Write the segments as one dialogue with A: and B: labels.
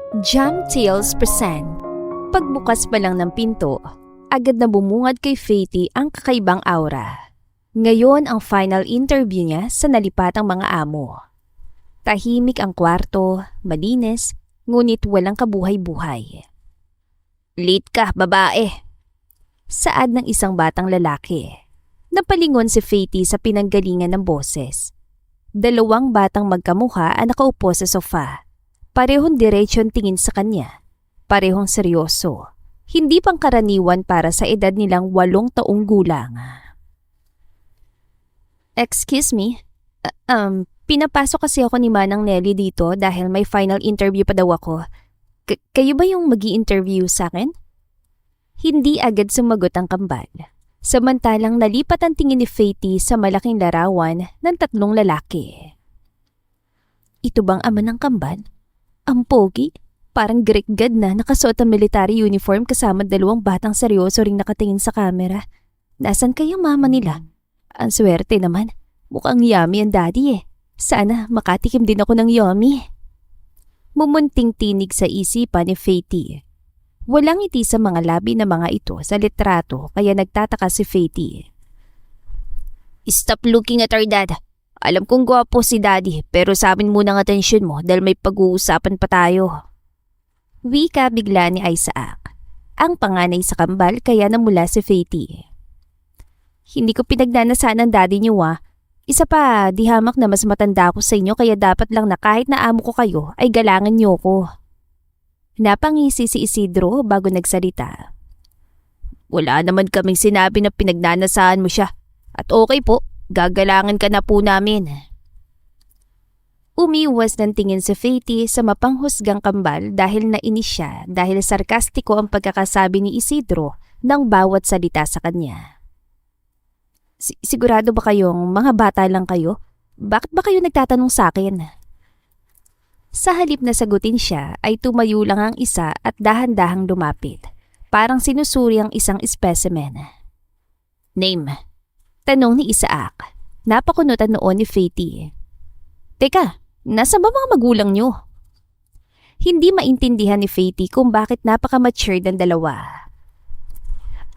A: Jam Tales present. Pagbukas pa lang ng pinto, agad na bumungad kay Faty ang kakaibang aura. Ngayon ang final interview niya sa nalipatang mga amo. Tahimik ang kwarto, malinis, ngunit walang kabuhay-buhay. "Late ka, babae," saad ng isang batang lalaki. Napalingon si Faty sa pinanggalingan ng boses. Dalawang batang magkamukha ang nakaupo sa sofa. Parehong diretsyon tingin sa kanya. Parehong seryoso. Hindi pangkaraniwan para sa edad nilang 8 taong gulang. "Excuse me? Pinapasok kasi ako ni Manang Nelly dito dahil may final interview pa daw ako. Kayo ba yung magi-interview sa akin?" Hindi agad sumagot ang kambal. Samantalang nalipat ang tingin ni Faty sa malaking larawan ng 3 lalaki. Ito bang ama ng kambal? Ang pogi, parang Greek god na nakasuot ang military uniform kasama 2 batang seryoso ring nakatingin sa kamera. Nasaan kayang mama nila? Ang swerte naman, mukhang yummy ang daddy eh. Sana makatikim din ako ng yummy. Mumunting tinig sa isipan ni Faty. Walang ngiti sa mga labi na mga ito sa litrato kaya nagtataka si Faty. "Stop looking at our dad. Alam kong gwapo si daddy pero sa amin muna ang atensyon mo dahil may pag-uusapan pa tayo." Wika bigla ni Isaac. Ang panganay sa kambal kaya namula si Faty. "Hindi ko pinagnanasaan ang daddy niyo ah. Isa pa, di hamak na mas matanda ako sa inyo kaya dapat lang na kahit na amo ko kayo ay galangan niyo ko." Napangisi si Isidro bago nagsalita. "Wala naman kaming sinabi na pinagnanasaan mo siya. At okay po, gagalangan ka na po namin." Umiwas ng tingin si Faty sa mapanghusgang kambal dahil nainis siya dahil sarkastiko ang pagkakasabi ni Isidro ng bawat salita sa kanya. Sigurado ba kayong mga bata lang kayo? Bakit ba kayo nagtatanong sa akin?" Sa halip na sagutin siya ay tumayo lang ang isa at dahan-dahang lumapit. Parang sinusuri ang isang specimen. "Name?" tanong ni Isaac. Napakunutan noon ni Faty. "Teka, nasa ba mga magulang niyo?" Hindi maintindihan ni Faty kung bakit napaka-mature ng dalawa.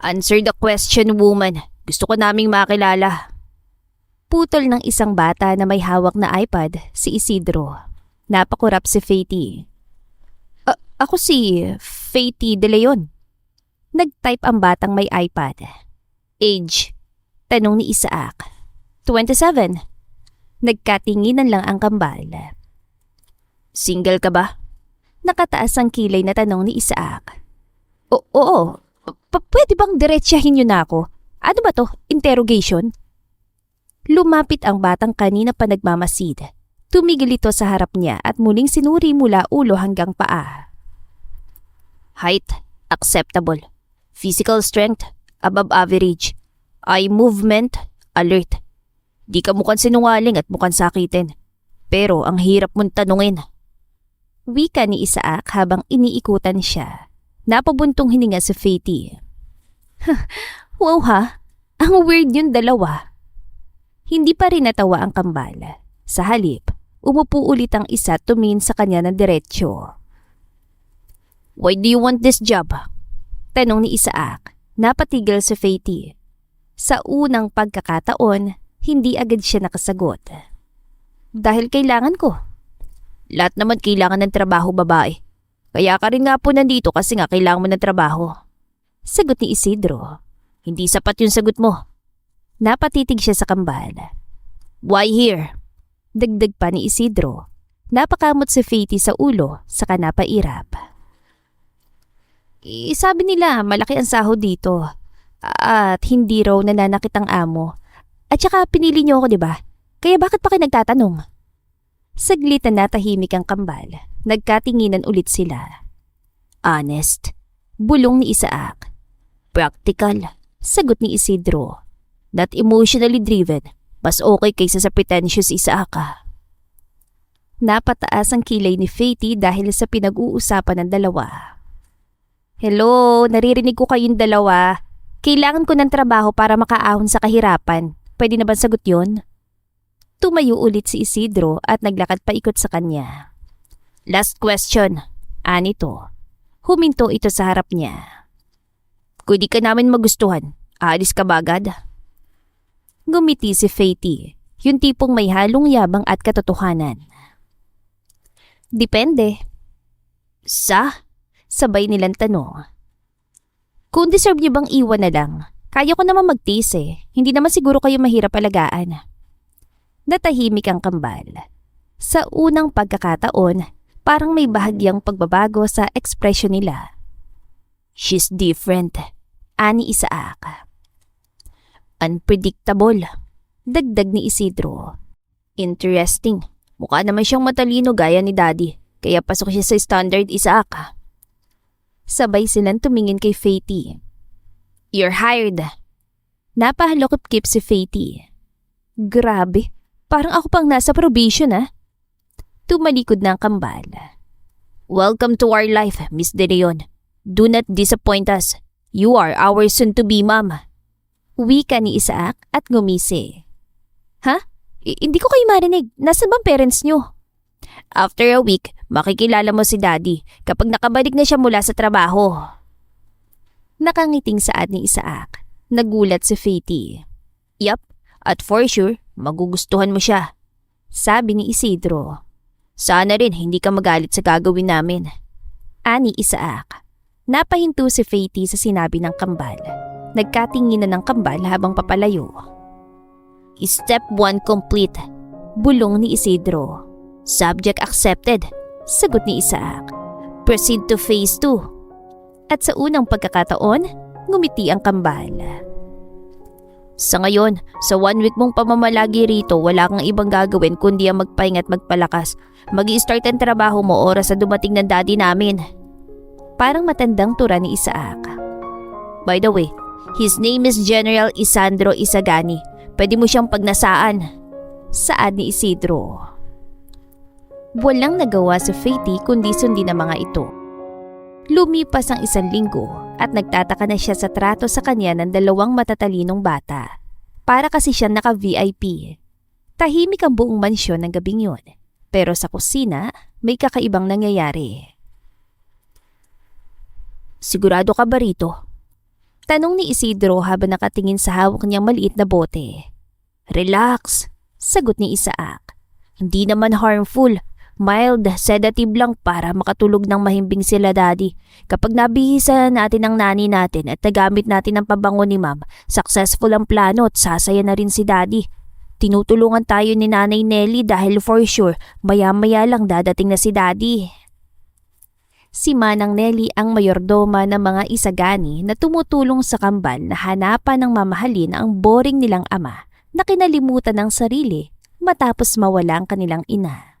A: "Answer the question, woman. Gusto ko naming makilala." Putol ng isang bata na may hawak na iPad, si Isidro. Napakurap si Faty. Ako si Faty De Leon." Nag-type ang batang may iPad. "Age?" tanong ni Isaac. 27. Nagkatinginan lang ang kambal. "Single ka ba?" Nakataas ang kilay na tanong ni Isaac. Oo. Pwede bang diretsyahin niyo na ako? Ano ba to? Interrogation?" Lumapit ang batang kanina pa nagmamasid. Tumigil ito sa harap niya at muling sinuri mula ulo hanggang paa. "Height, acceptable. Physical strength, above average. Eye movement, alert. Di ka mukhang sinungaling at mukhang sakitin. Pero ang hirap mong tanungin." Wika ni Isaac habang iniikutan siya. Napabuntong hininga si Faty. "Wow ha, ang weird yung dalawa." Hindi pa rin natawa ang kambal. Sa halip, umupo ulit ang isa tumingin sa kanya ng diretsyo. "Why do you want this job?" tanong ni Isaac. Napatigil si Faty. Sa unang pagkakataon, hindi agad siya nakasagot. "Dahil kailangan ko." "Lahat naman kailangan ng trabaho, babae. Kaya ka rin nga po nandito kasi nga kailangan mo ng trabaho." Sagot ni Isidro. "Hindi sapat yung sagot mo." Napatitig siya sa kambal. "Why here?" Dagdag pa ni Isidro. Napakamot si Faty sa ulo saka napairap. Sabi nila malaki ang sahod dito. At hindi raw nananakit ang amo. At saka pinili niyo ako, di ba? Kaya bakit pa kayo nagtatanong?" Saglit na natahimik ang kambal. Nagkatinginan ulit sila. "Honest?" bulong ni Isaac. "Practical?" sagot ni Isidro. "Not emotionally driven. Mas okay kaysa sa pretentious Isaac." Napataas ang kilay ni Faty dahil sa pinag-uusapan ng dalawa. "Hello, naririnig ko kayong dalawa. Kailangan ko ng trabaho para makaahon sa kahirapan. Pwede na ba sagot yun?" Tumayo ulit si Isidro at naglakad paikot sa kanya. "Last question. anito. Huminto ito sa harap niya. Kung di ka namin magustuhan, aalis ka ba agad? Ngumiti si Faith, yung tipong may halong yabang at katotohanan. Depende. Sabay nilang tanong. Kung deserve niyo bang iwan na lang, kaya ko naman magtiis eh. Hindi naman siguro kayo mahirap alagaan. Natahimik ang kambal. Sa unang pagkakataon, parang may bahagyang pagbabago sa ekspresyon nila. She's different, ani Isaac. Unpredictable, dagdag ni Isidro. Interesting, mukha naman siyang matalino gaya ni Daddy, kaya pasok siya sa standard Isaac. Sabay silang tumingin kay Faith. You're hired. Napahalokip-kip si Faith. Grabe, parang ako pang nasa probation Tumalikod na ang kambal. Welcome to our life, Miss De Leon. Do not disappoint us. You are our soon-to-be mom. Wika ni Isaac at ngumisi. Ha? Hindi ko kayo marinig. Nasaan bang parents nyo? After a week, makikilala mo si Daddy kapag nakabalik na siya mula sa trabaho. Nakangiting saad ni Isaac. Nagulat si Faith. Yup, at for sure, magugustuhan mo siya. Sabi ni Isidro. Sana rin hindi ka magalit sa gagawin namin. Ani Isaac. Napahinto si Faith sa sinabi ng kambal. Nagkatinginan ng kambal habang papalayo. Step 1 complete. Bulong ni Isidro. Subject accepted. Sagot ni Isaac. Proceed to phase 2. At sa unang pagkakataon, ngumiti ang kambal. Sa ngayon, sa 1 week mong pamamalagi rito, wala kang ibang gagawin kundi ang magpahinga at magpalakas. Mag-i-start ang trabaho mo oras sa dumating ng daddy namin. Parang matandang tura ni Isaac. By the way, his name is General Isandro Isagani. Pwede mo siyang pagnasaan. Saad ni Isidro. Walang nagawa si Faith kundi sundin ang mga ito. Lumipas ang 1 linggo at nagtataka na siya sa trato sa kanya ng 2 matatalinong bata. Para kasi siya naka-VIP. Tahimik ang buong mansyon ng gabing yun. Pero sa kusina, may kakaibang nangyayari. Sigurado ka ba rito? Tanong ni Isidro habang nakatingin sa hawak niyang maliit na bote. Relax, sagot ni Isaac. Hindi naman harmful. Mild, sedative lang para makatulog ng mahimbing sila Daddy. Kapag nabihisa natin ang nani natin at nagamit natin ang pabango ni Ma'am, successful ang plano at sasaya na rin si Daddy. Tinutulungan tayo ni Nanay Nelly dahil for sure, maya-maya lang dadating na si Daddy. Si Manang Nelly ang mayordoma ng mga Isagani na tumutulong sa kambal na hanapan ng mamahalin ang boring nilang ama na kinalimutan ng sarili matapos mawala ang kanilang ina.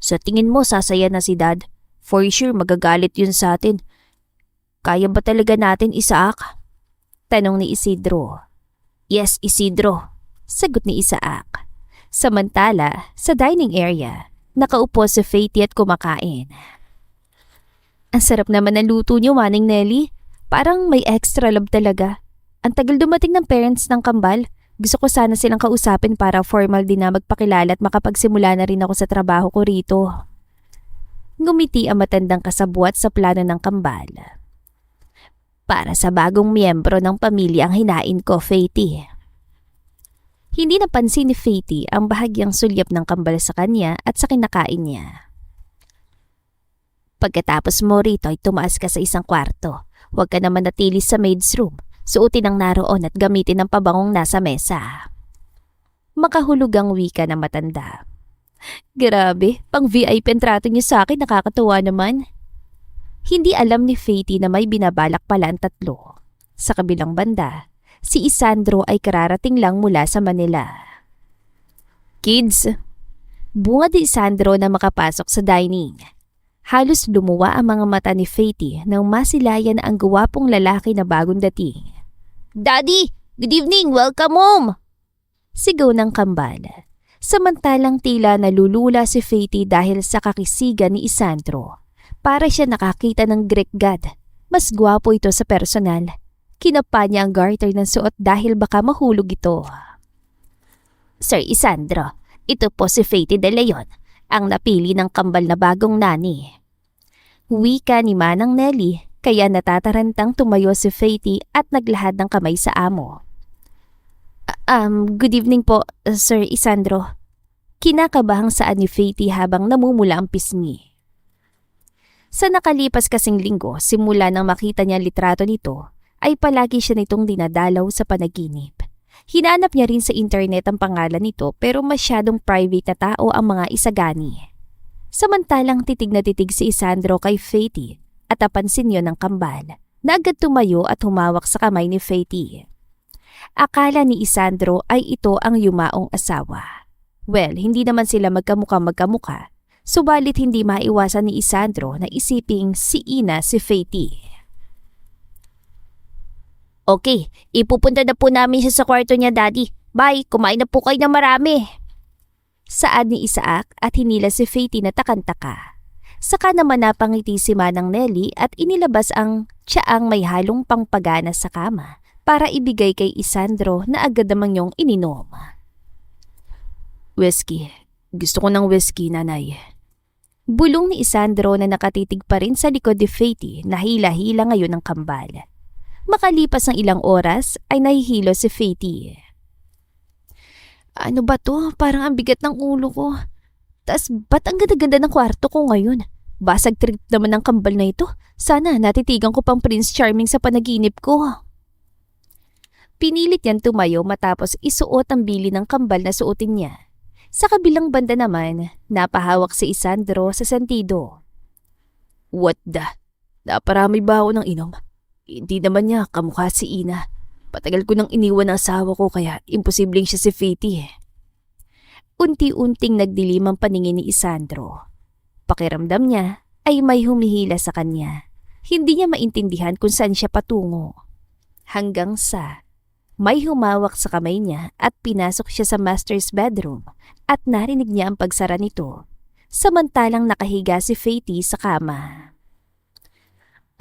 A: Sa tingin mo sasaya na si Dad? For sure magagalit yun sa atin. Kaya ba talaga natin, Isaac? Tanong ni Isidro. Yes, Isidro. Sagot ni Isaac. Samantala, sa dining area, nakaupo si Faith at kumakain. Ang sarap naman ng luto niyo, Manang Nelly. Parang may extra love talaga. Ang tagal dumating ng parents ng kambal. Gusto ko sana silang kausapin para formal din na magpakilala at makapagsimula na rin ako sa trabaho ko rito. Ngumiti ang matandang kasabwat sa plano ng kambal. Para sa bagong miyembro ng pamilya ang hinain ko, Faith. Hindi napansin ni Faith ang bahagyang sulyap ng kambal sa kanya at sa kinakain niya. Pagkatapos mo rito ay tumaas ka sa isang kwarto. Huwag ka naman natili sa maid's room. Suotin ang naroon at gamitin ang pabangong nasa mesa. Makahulog ang wika ng matanda. Grabe, pang VIP ang trato niya sa akin, nakakatuwa naman. Hindi alam ni Faith na may binabalak pala ang tatlo. Sa kabilang banda, si Isandro ay kararating lang mula sa Manila. Kids, bungad ni Isandro na makapasok sa dining. Halos lumuwa ang mga mata ni Faith nang masilayan ang guwapong lalaki na bagong dating. Daddy! Good evening! Welcome home! Sigaw ng kambal. Samantalang tila nalulula si Faith dahil sa kakisigan ni Isandro. Para siya nakakita ng Greek god. Mas gwapo ito sa personal. Kinapa niya ang garter ng suot dahil baka mahulog ito. Sir Isandro, ito po si Faith de Leon, ang napili ng kambal na bagong nani. Wika ni Manang Nelly, kaya natatarantang tumayo si Faty at naglahad ng kamay sa amo. Good evening po, Sir Isandro. Kinakabahang saan ni Faty habang namumula ang pisngi. Sa nakalipas kasing linggo, simula nang makita niya litrato nito, ay palagi siya nitong dinadalaw sa panaginip. Hinanap niya rin sa internet ang pangalan nito pero masyadong private na tao ang mga isagani. Samantalang titig na titig si Isandro kay Faty at napansin yon ng kambal na agad tumayo at humawak sa kamay ni Faty. Akala ni Isandro ay ito ang yumaong asawa. Well, hindi naman sila magkamukha, subalit hindi maiwasan ni Isandro na isiping si Ina si Faty. Okay, ipupunta na po namin siya sa kwarto niya, Daddy. Bye, kumain na po kayo ng marami. Saad ni Isaac at hinila si Faty na takantaka. Saka naman napangiti si Manang Nelly at inilabas ang tiyaang may halong pangpagana sa kama para ibigay kay Isandro na agad namang yung ininom. Whiskey. Gusto ko ng whiskey, nanay. Bulong ni Isandro na nakatitig pa rin sa likod ni Faty na hila-hila ngayon ng kambal. Makalipas ng ilang oras ay nahihilo si Faty. Ano ba to? Parang ang bigat ng ulo ko. Tas ba't ang ganda-ganda ng kwarto ko ngayon? Basag trip naman ng kambal na ito. Sana natitigan ko pang Prince Charming sa panaginip ko. Pinilit yan tumayo matapos isuot ang bili ng kambal na suotin niya. Sa kabilang banda naman, napahawak si Isandro sa sentido. What the? Naparami ba ako ng inom? Hindi naman niya kamukha si Ina. Patagal ko nang iniwan ang asawa ko kaya imposibleng siya si Faty. Unti-unting nagdilim ang paningin ni Isandro. Pakiramdam niya ay may humihila sa kanya. Hindi niya maintindihan kung saan siya patungo. Hanggang sa may humawak sa kamay niya at pinasok siya sa master's bedroom at narinig niya ang pagsara nito. Samantalang nakahiga si Faty sa kama.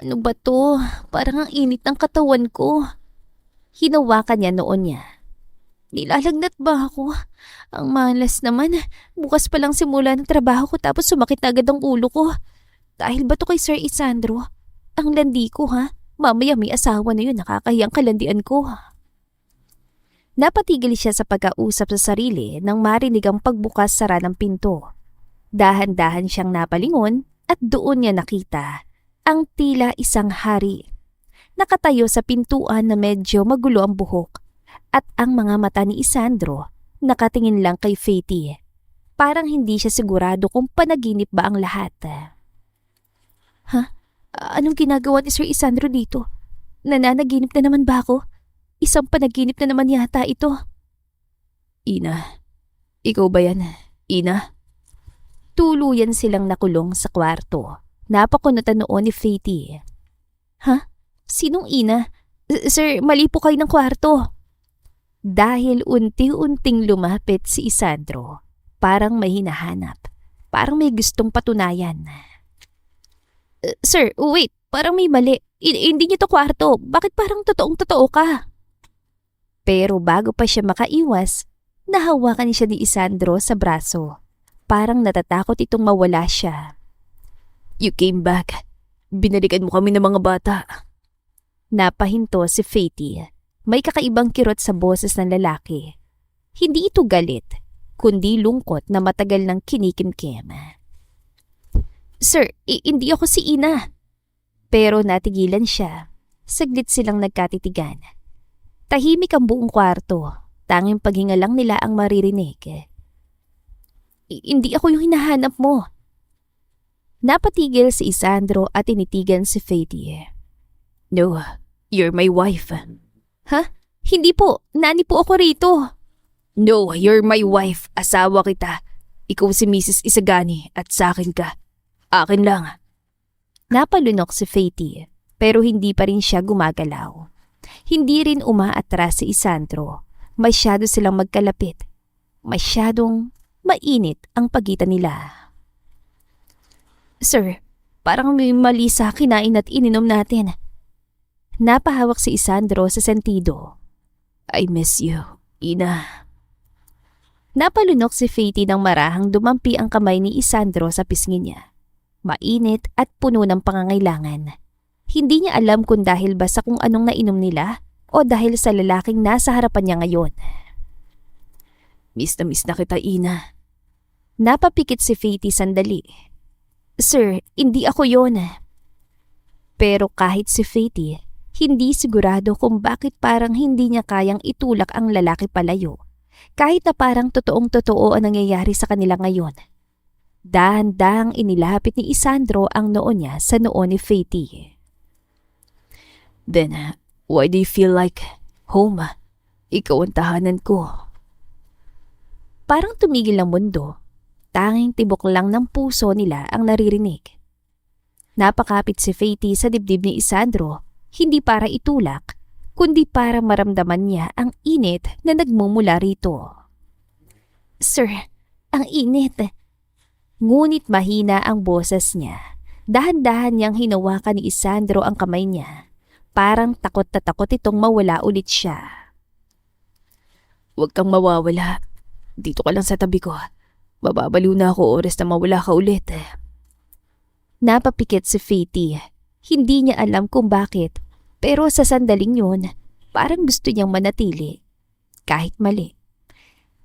A: Ano ba to? Parang ang init ng katawan ko. Hinawakan niya noon niya. Nilalagnat ba ako? Ang malas naman. Bukas pa lang simula ng trabaho ko tapos sumakit agad ang ulo ko. Dahil ba to kay Sir Isandro? Ang landi ko ha? Mamaya may asawa na yun, nakakahiyang kalandian ko. Napatigil siya sa pag-kausap sa sarili nang marinig ang pagbukas-sara ng pinto. Dahan-dahan siyang napalingon at doon niya nakita ang tila isang hari. Nakatayo sa pintuan na medyo magulo ang buhok at ang mga mata ni Isandro nakatingin lang kay Faty. Parang hindi siya sigurado kung panaginip ba ang lahat. Ha? Anong ginagawa ni Sir Isandro dito? Nananaginip na naman ba ako? Isang panaginip na naman yata ito. Ina, ikaw ba yan? Ina? Tuluyan silang nakulong sa kwarto. Napakunutan noon ni Faty. Ha? Sinong Ina? Sir, mali po kayo ng kwarto. Dahil unti-unting lumapit si Isandro. Parang may hinahanap. Parang may gustong patunayan. Sir, wait. Parang may mali. Hindi niyo to kwarto. Bakit parang totoong-totoo ka? Pero bago pa siya makaiwas, nahawakan siya ni Isandro sa braso. Parang natatakot itong mawala siya. You came back. Binalikan mo kami ng mga bata. Napahinto si Faty. May kakaibang kirot sa boses ng lalaki. Hindi ito galit, kundi lungkot na matagal nang kinikimkim. Sir, hindi ako si Ina. Pero natigilan siya. Saglit silang nagkatitigan. Tahimik ang buong kwarto. Tanging paghinga lang nila ang maririnig. Hindi ako yung hinahanap mo. Napatigil si Isandro at tinitigan si Faty. No, you're my wife. Ha? Hindi po. Nani po ako rito. No, you're my wife. Asawa kita. Ikaw si Mrs. Isagani at sa akin ka. Akin lang. Napalunok si Faty pero hindi pa rin siya gumagalaw. Hindi rin umaatras si Isandro. Masyado silang magkalapit. Masyadong mainit ang pagitan nila. Sir, parang may mali sa kinain at ininom natin. Napahawak si Isandro sa sentido. I miss you, Ina. Napalunok si Faty nang marahang dumampi ang kamay ni Isandro sa pisngi niya. mainit at puno ng pangangailangan. Hindi niya alam kung dahil ba sa kung anong nainom nila o dahil sa lalaking nasa harapan niya ngayon.
B: Miss na kita, Ina.
A: Napapikit si Faith sandali. Sir, hindi ako yon. Pero kahit si Faith, hindi sigurado kung bakit parang hindi niya kayang itulak ang lalaki palayo. Kahit na parang totoong-totoo ang nangyayari sa kanila ngayon. Dahan-dahang inilapit ni Isandro ang noo niya sa noo ni Faith.
B: Then, why do you feel like home? Ikaw ang tahanan ko.
A: Parang tumigil ang mundo. Tanging tibok lang ng puso nila ang naririnig. Napakapit si Faith sa dibdib ni Isandro, hindi para itulak, kundi para maramdaman niya ang init na nagmumula rito. Sir, ang init. Ngunit mahina ang boses niya. Dahan-dahan niyang hinawakan ni Isandro ang kamay niya. Parang takot na takot itong mawala ulit siya.
B: Huwag kang mawawala. Dito ka lang sa tabi ko. Mababaliw na ako oras na mawala ka ulit.
A: Napapikit si Faith. Hindi niya alam kung bakit, pero sa sandaling yun, parang gusto niyang manatili. Kahit mali.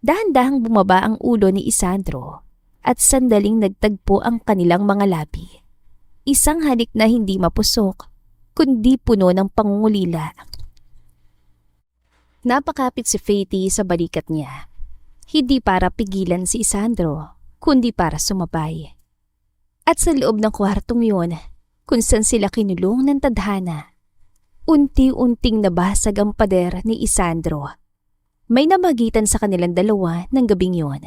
A: Dahan-dahang bumaba ang ulo ni Isandro at sandaling nagtagpo ang kanilang mga labi. Isang halik na hindi mapusok, kundi puno ng pangungulila. Napakapit si Faith sa balikat niya. Hindi para pigilan si Isandro, kundi para sumabay. At sa loob ng kwartong yun, kung saan sila kinulong ng tadhana, unti-unting nabasag ang pader ni Isandro. May namagitan sa kanilang dalawa ng gabing yun.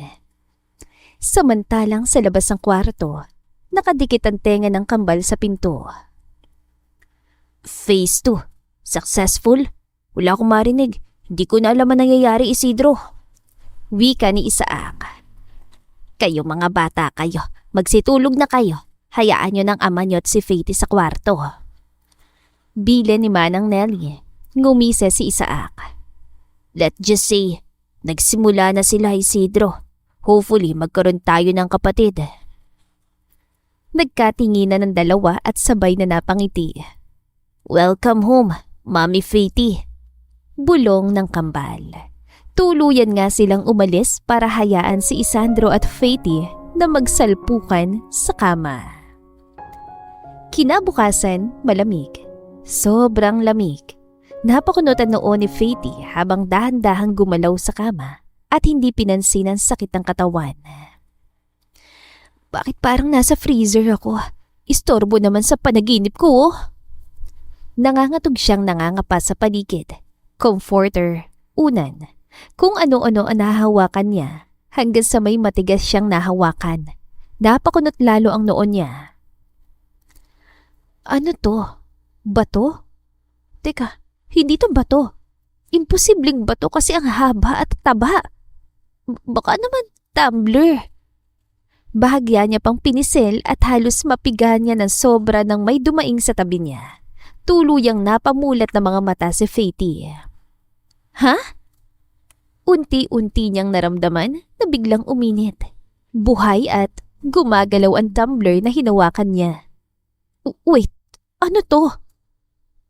A: Samantalang sa labas ng kwarto, nakadikit ang tenga ng kambal sa pinto. Phase 2. Successful? Wala akong marinig. Hindi ko na alam ang nangyayari, Isidro. Wika ni Isaac. Kayo mga bata kayo. Magsitulog na kayo. Hayaan nyo ng ama nyo at si Faith sa kwarto. Bile ni Manang Nelly. Ngumise si Isaac. Let's just say, nagsimula na sila, Isidro. Hopefully magkaroon tayo ng kapatid. Nagkatinginan ng dalawa at sabay na napangiti. Welcome home, Mami Faith. Bulong ng kambal. Tuluyan nga silang umalis para hayaan si Isandro at Faith na magsalpukan sa kama. Kinabukasan, malamig. Sobrang lamig. Napakunutan noon ni Faith habang dahan-dahang gumalaw sa kama at hindi pinansin ang sakit ng katawan. Bakit parang nasa freezer ako? Istorbo naman sa panaginip ko. Nangangatog siyang nangangapa sa paligid. Comforter, unan. Kung ano-ano ang nahahawakan niya hanggang sa may matigas siyang nahawakan. Napakunot lalo ang noon niya. Ano to? Bato? Teka, hindi to bato. Imposibleng bato kasi ang haba at taba. Baka naman tumbler. Bahagya niya pang pinisil at halos mapiga niya ng sobra ng may dumaing sa tabi niya. Tuluyang napamulat na mga mata si Faith. Ha? Unti-unti niyang naramdaman na biglang uminit. Buhay at gumagalaw ang tumbler na hinawakan niya. Wait, ano to?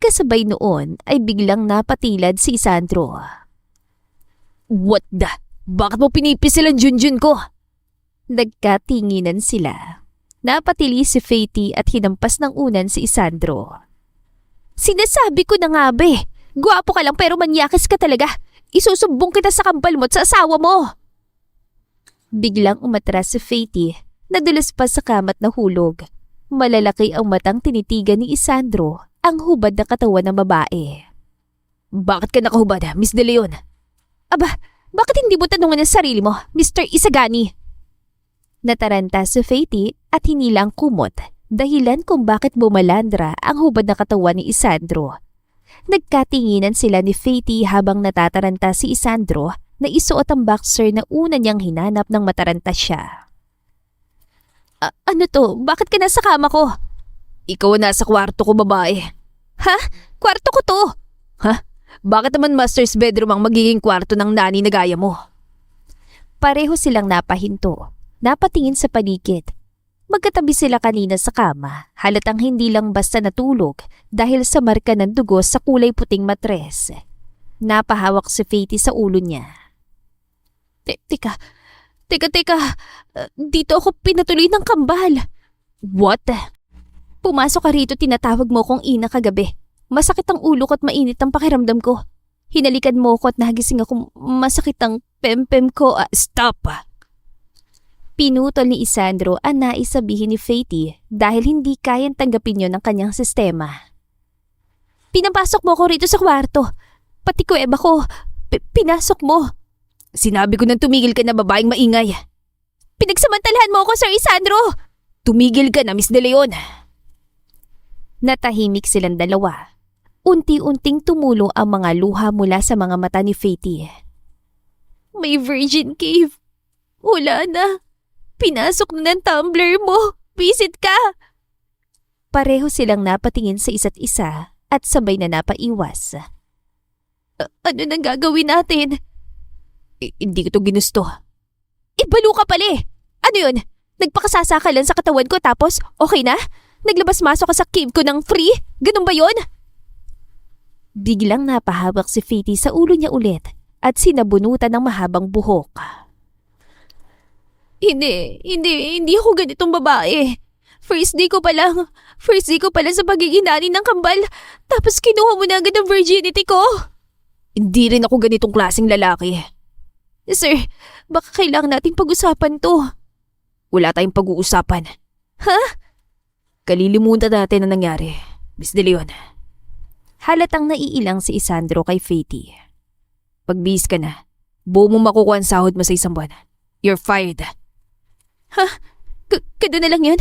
A: Kasabay noon ay biglang napatilad si Isandro.
B: What the? Bakit mo pinipisil ang junjun ko?
A: Nagkatinginan sila. Napatili si Faith at hinampas ng unan si Isandro. Sinasabi ko na nga be, gwapo ka lang pero manyakis ka talaga. Isusumbong kita sa kambal mo at sa asawa mo. Biglang umatras si Faith, nadulas pa sa kamat na hulog. Malalaki ang matang tinitigan ni Isandro, ang hubad na katawan ng babae.
B: Bakit ka nakahubad, Miss De Leon?
A: Aba, bakit hindi mo tanungan ang sarili mo, Mr. Isagani? Nataranta si Faith at hinila ang kumot, dahilan kung bakit bumalandra ang hubad na katawan ni Isandro. Nagkatinginan sila ni Faith habang natataranta si Isandro na isuot ang boxer na una niyang hinanap nang mataranta siya. Ano to? Bakit ka nasa kama ko?
B: Ikaw ang nasa kwarto ko, babae.
A: Ha? Kwarto ko to?
B: Ha? Bakit naman master's bedroom ang magiging kwarto ng nani na gaya mo?
A: Pareho silang napahinto. Napatingin sa paligid. Magkatabi sila kanina sa kama, halatang hindi lang basta natulog dahil sa marka ng dugo sa kulay puting matres. Napahawak si Faity sa ulo niya. Teka, dito ako pinatuloy ng kambal. What? Pumasok ka rito, tinatawag mo kong ina kagabi. Masakit ang ulo ko at mainit ang pakiramdam ko. Hinalikan mo ko at nagising ako, masakit ang pempem ko. Stop! Pinutol ni Isandro ang nais sabihin ni Faity dahil hindi kayang tanggapin yon ng kanyang sistema. Pinapasok mo ko rito sa kwarto. Pati kuweba ko, pinasok mo. Sinabi ko nang tumigil ka na, babaeng maingay. Pinagsamantalahan mo ako, Sir Isandro! Tumigil ka na, Miss De Leon. Natahimik silang dalawa. Unti-unting tumulo ang mga luha mula sa mga mata ni Faity. May virgin cave. Wala na. Pinasok na ng tumbler mo. Visit ka. Pareho silang napatingin sa isa't isa at sabay na napaiwas. Ano nang gagawin natin? Hindi ko to ginusto. Ibalo ka pala. Ano yun? Nagpakasasa ka lang sa katawan ko tapos okay na? Naglabas-masok ka sa cave ko ng free? Ganun ba yun? Biglang napahawak si Faity sa ulo niya ulit at sinabunutan ng mahabang buhok. Hindi ako ganitong babae. First day ko pa lang sa pagiging nani ng kambal, tapos kinuha mo na agad ang virginity ko. Hindi rin ako ganitong klaseng lalaki. Sir, baka kailangan nating pag-usapan to. Wala tayong pag-uusapan. Ha? Kalilimutan natin ang nangyari, Miss De Leon. Halatang naiilang si Isandro kay Faity. Pagbihis ka na, buo mo makukuha ang sahod mo sa isang buwan. You're fired. Ha? Gano'n na lang yun?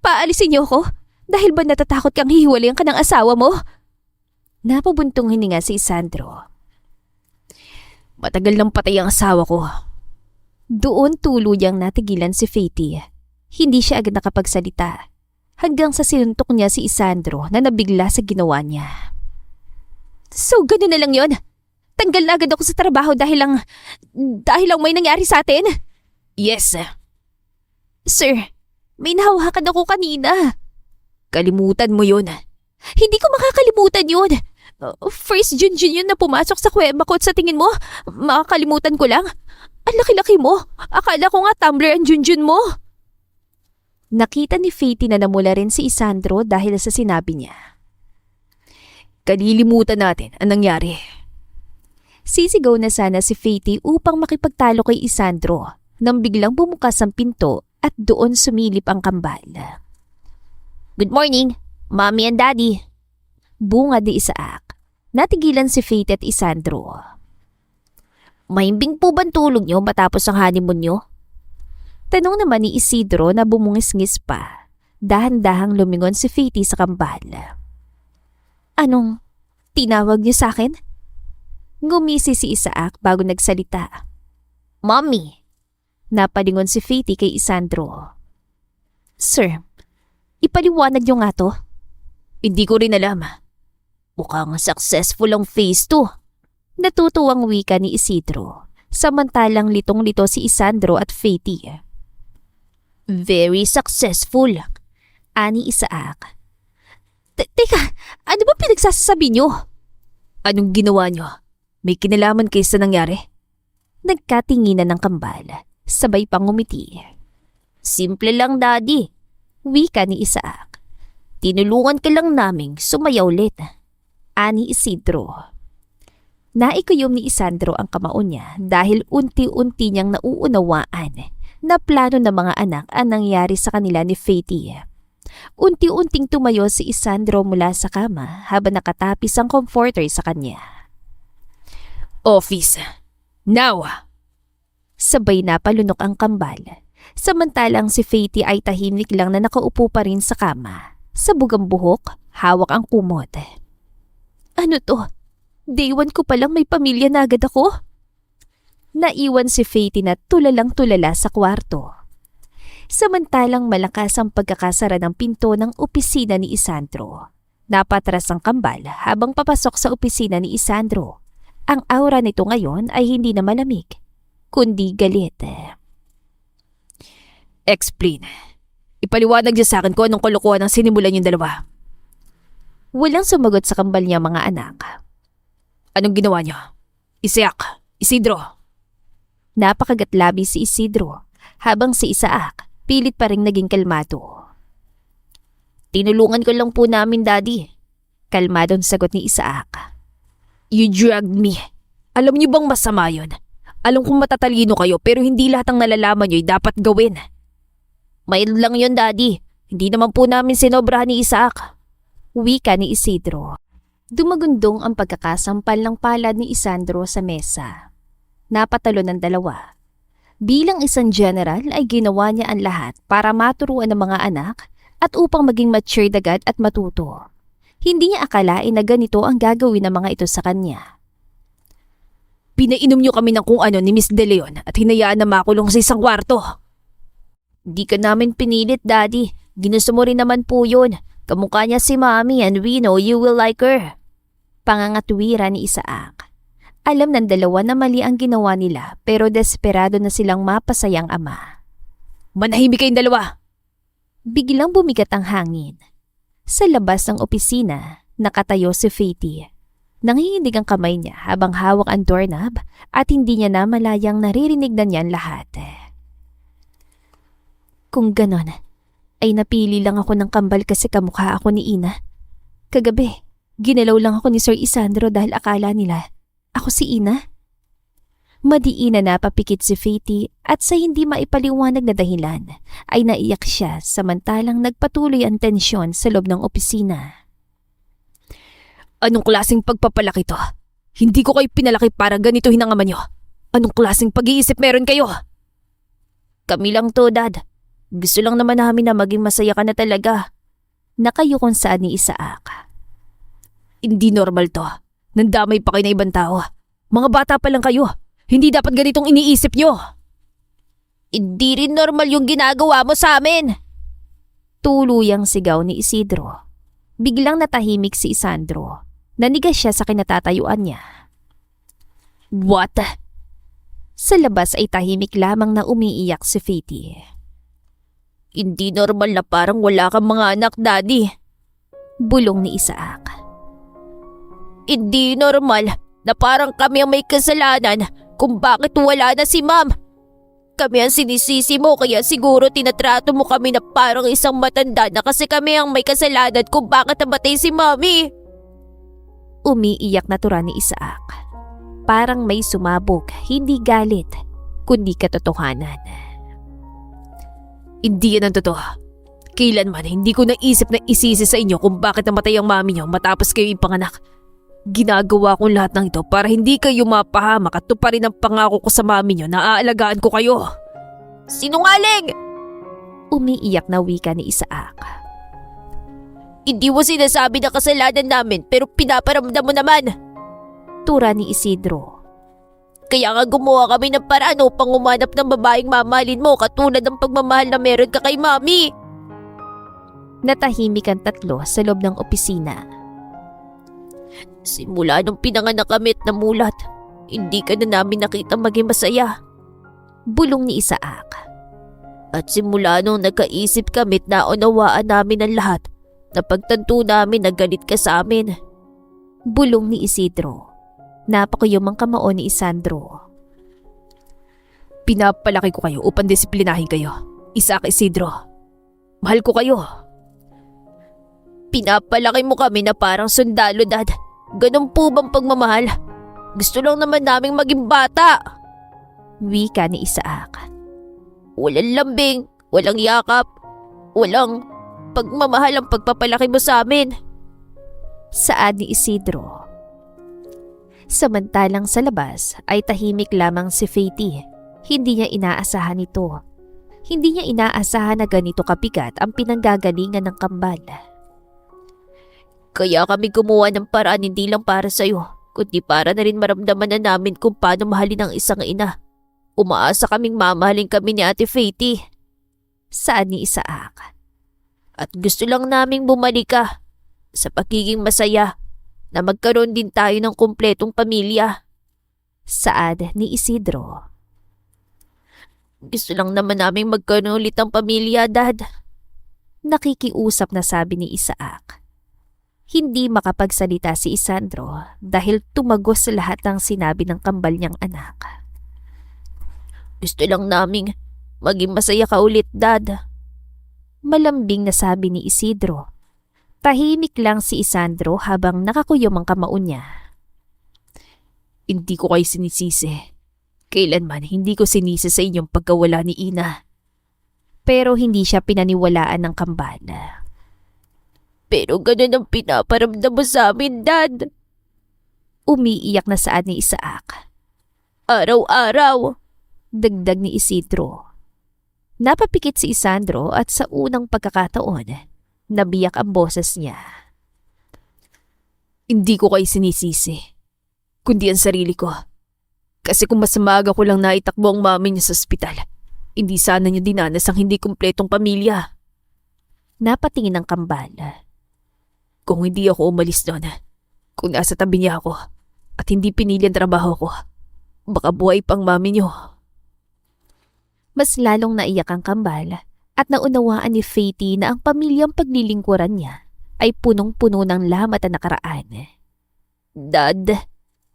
A: Paalisin niyo ako? Dahil ba natatakot kang hihiwalayan ka ng asawa mo? Napabuntong hininga si Isandro. Matagal nang patay ang asawa ko. Doon tuluyang natigilan si Faity. Hindi siya agad nakapagsalita. Hanggang sa sinuntok niya si Isandro na nabigla sa ginawa niya. So, gano'n na lang yun? Tanggal na agad ako sa trabaho dahil lang may nangyari sa atin? Yes. Sir, may nahawakan ako kanina. Kalimutan mo yun. Hindi ko makakalimutan yun. First Junjun yun na pumasok sa kuweba ko at sa tingin mo, makakalimutan ko lang. Ang laki-laki mo. Akala ko nga tumbler ang Junjun mo. Nakita ni Faity na namula rin si Isandro dahil sa sinabi niya. Kalilimutan natin ang nangyari. Sisigaw na sana si Faity upang makipagtalo kay Isandro nang biglang bumukas ang pinto at doon sumilip ang kambal. Good morning, Mommy and Daddy. Bungad ni Isaac. Natigilan si Faity at Isandro. Mahimbing po bang tulog niyo matapos ang honeymoon niyo? Tanong naman ni Isidro na bumungis-ngis pa. Dahan-dahang lumingon si Faity sa kambal. Anong tinawag niyo sa akin? Ngumisi si Isaac bago nagsalita. Mommy! Napalingon si Faity kay Isandro. Sir, ipaliwanag niyo nga to? Hindi ko rin alam. Mukhang successful ang phase 2. Natutuwang wika ni Isidro, samantalang litong-lito si Isandro at Faity. Very successful, ani Isaac. Teka, ano ba pinagsasasabi niyo? Anong ginawa niyo? May kinalaman kayo sa nangyari? Nagkatinginan ng kambal, sabay pang ngumiti. Simple lang, Daddy, wika ni Isaac. Tinulungan ka lang naming sumayaw ulit, ani Isidro. Naikuyom ni Isandro ang kamao niya dahil unti-unti niyang nauunawaan na plano ng mga anak ang nangyari sa kanila ni Faity. Unti-unting tumayo si Isandro mula sa kama habang nakatapis ang comforter sa kanya. Office, now! Sabay na palunok ang kambal, samantalang si Faity ay tahimik lang na nakaupo pa rin sa kama. Sa bugang buhok, hawak ang kumot. Ano to? Day 1 ko palang may pamilya na agad ako? Naiwan si Faity na tulalang-tulala sa kwarto. Samantalang malakas ang pagkakasara ng pinto ng opisina ni Isandro. Napatras ang kambal habang papasok sa opisina ni Isandro. Ang aura nito ngayon ay hindi na malamig, kundi galit. Explain.
B: Ipaliwanag niya sa akin kung anong kalokohan ang sinimulan yung dalawa.
A: Walang sumagot sa kambal niya mga anak.
B: Anong ginawa niyo? Isaac, Isidro.
A: Napakagatlabi si Isidro habang si Isaac pilit pa rin naging kalmado. Tinulungan ko lang po namin, Daddy. Kalmadong sagot ni Isaac.
B: You dragged me. Alam niyo bang masama yun? Alam kong matatalino kayo pero hindi lahat ng nalalaman niyo ay dapat gawin.
A: Mayroon lang yun, Daddy. Hindi naman po namin sinobrahan ni Isaac. Wika ni Isidro. Dumagundong ang pagkakasampal ng palad ni Isandro sa mesa. Napatalo ng dalawa. Bilang isang general ay ginawa niya ang lahat para maturuan ng mga anak at upang maging matured agad at matuto. Hindi niya akalain na ganito ang gagawin ng mga ito sa kanya.
B: Pinainom niyo kami ng kung ano ni Miss De Leon at hinayaan na makulong sa isang kwarto.
A: Di ka namin pinilit, Daddy. Ginusto mo rin naman po yun. Kamukha niya si Mommy and we know you will like her. Pangangatwira ni Isaac. Alam ng dalawa na mali ang ginawa nila pero desperado na silang mapasayang ama.
B: Manahimik kayong dalawa.
A: Biglang bumigat ang hangin. Sa labas ng opisina, nakatayo si Faithy. Nanginginig ang kamay niya habang hawak ang doorknob at hindi niya na malayang naririnig na niyan lahat. Kung ganon, ay napili lang ako ng kambal kasi kamukha ako ni Ina. Kagabi, ginalaw lang ako ni Sir Isandro dahil akala nila ako si Ina. Madiin na napapikit si Faithy at sa hindi maipaliwanag na dahilan ay naiyak siya samantalang nagpatuloy ang tensyon sa loob ng opisina.
B: Anong klaseng pagpapalaki to? Hindi ko kayo pinalaki para ganito hinangaman niyo. Anong klaseng pag-iisip meron kayo?
A: Kami lang to, Dad. Gusto lang naman namin na maging masaya ka na talaga. Nakayukon saan ni Isaac.
B: Hindi normal to. Nandamay pa kayo na ibang tao. Mga bata pa lang kayo. Hindi dapat ganitong iniisip niyo.
A: Hindi rin normal yung ginagawa mo sa amin. Tuluyang sigaw ni Isidro. Biglang natahimik si Isandro. Nanigas siya sa kinatatayuan niya.
B: What?
A: Sa labas ay tahimik lamang na umiiyak si Faithy.
B: Hindi normal na parang wala kang mga anak, Daddy.
A: Bulong ni Isaac.
B: Hindi normal na parang kami ang may kasalanan kung bakit wala na si Ma'am. Kami ang sinisisi mo kaya siguro tinatrato mo kami na parang isang matanda na kasi kami ang may kasalanan kung bakit namatay si Mommy.
A: Umiiyak na tura ni Isaac. Parang may sumabog, hindi galit, kundi katotohanan.
B: Hindi yan ang totoo. Kailanman hindi ko naisip na isisi sa inyo kung bakit namatay ang mami niyo matapos kayo ipanganak. Ginagawa ko lahat ng ito para hindi kayo mapahamak at tuparin ang pangako ko sa mami niyo na aalagaan ko kayo. Sinungaling!
A: Umiiyak na wika ni Isaac.
B: Hindi mo sinasabi na kasalanan namin pero pinaparamdam mo naman.
A: Tura ni Isidro.
B: Kaya nga gumawa kami ng paraan upang umanap ng babaeng mamahalin mo katulad ng pagmamahal na meron ka kay mami.
A: Natahimik ang tatlo sa loob ng opisina.
B: Simula nung pinanganak kami at namulat, hindi ka na namin nakita maging masaya.
A: Bulong ni Isaac.
B: At simula nung nagkaisip kami at naunawaan namin ang lahat, napagtanto namin na galit ka sa amin.
A: Bulong ni Isidro. Napakayumang kamao ni Isandro.
B: Pinapalaki ko kayo upang disiplinahin kayo. Isaac, Isidro. Mahal ko kayo. Pinapalaki mo kami na parang sundalo, Dad. Ganun po bang pagmamahal? Gusto lang naman naming maging bata.
A: Wika ni Isaac.
B: Walang lambing, walang yakap, walang pagmamahal ang pagpapalaki mo sa amin.
A: Saad ni Isidro. Samantalang sa labas ay tahimik lamang si Faithy. Hindi niya inaasahan ito. Hindi niya inaasahan na ganito kabigat ang pinanggagalingan ng kambal.
B: Kaya kami gumawa ng paraan hindi lang para sa'yo, kundi para na rin maramdaman na namin kung paano mahalin ang isang ina. Umaasa kaming mamahalin kami ni Ate Faithy.
A: Saad ni Isaac.
B: At gusto lang naming bumalik ka sa pagiging masaya na magkaroon din tayo ng kumpletong pamilya.
A: Saad ni Isidro.
B: Gusto lang naman naming magkaroon ulit ng pamilya, Dad.
A: Nakikiusap na sabi ni Isaac. Hindi makapagsalita si Isandro dahil tumagos sa lahat ng sinabi ng kambal niyang anak.
B: Gusto lang naming maging masaya ka ulit, Dad.
A: Malambing na sabi ni Isidro. Tahimik lang si Isandro habang nakakuyom ang kamao niya.
B: Hindi ko kayo sinisisi. Kailanman hindi ko sinisi sa inyong pagkawala ni Ina.
A: Pero hindi siya pinaniwalaan ng kambal.
B: Pero ganun ang pinaparamdam mo sa amin, Dad.
A: Umiiyak na saad ni Isaac.
B: Araw-araw.
A: Dagdag ni Isidro. Napapikit si Isandro at sa unang pagkakataon, nabiyak ang boses niya.
B: Hindi ko kayo sinisisi, kundi ang sarili ko. Kasi kung mas maaga ko lang naitakbo ang mami niya sa ospital, hindi sana niya dinanas ang hindi kumpletong pamilya.
A: Napatingin ang kambal.
B: Kung hindi ako umalis doon, kung nasa tabi niya ako at hindi pinili ang trabaho ko, baka buhay pang mami niyo.
A: Mas lalong naiyak ang kambal at naunawaan ni Faty na ang pamilyang paglilingkuran niya ay punong-puno ng lamat na nakaraan.
B: Dad,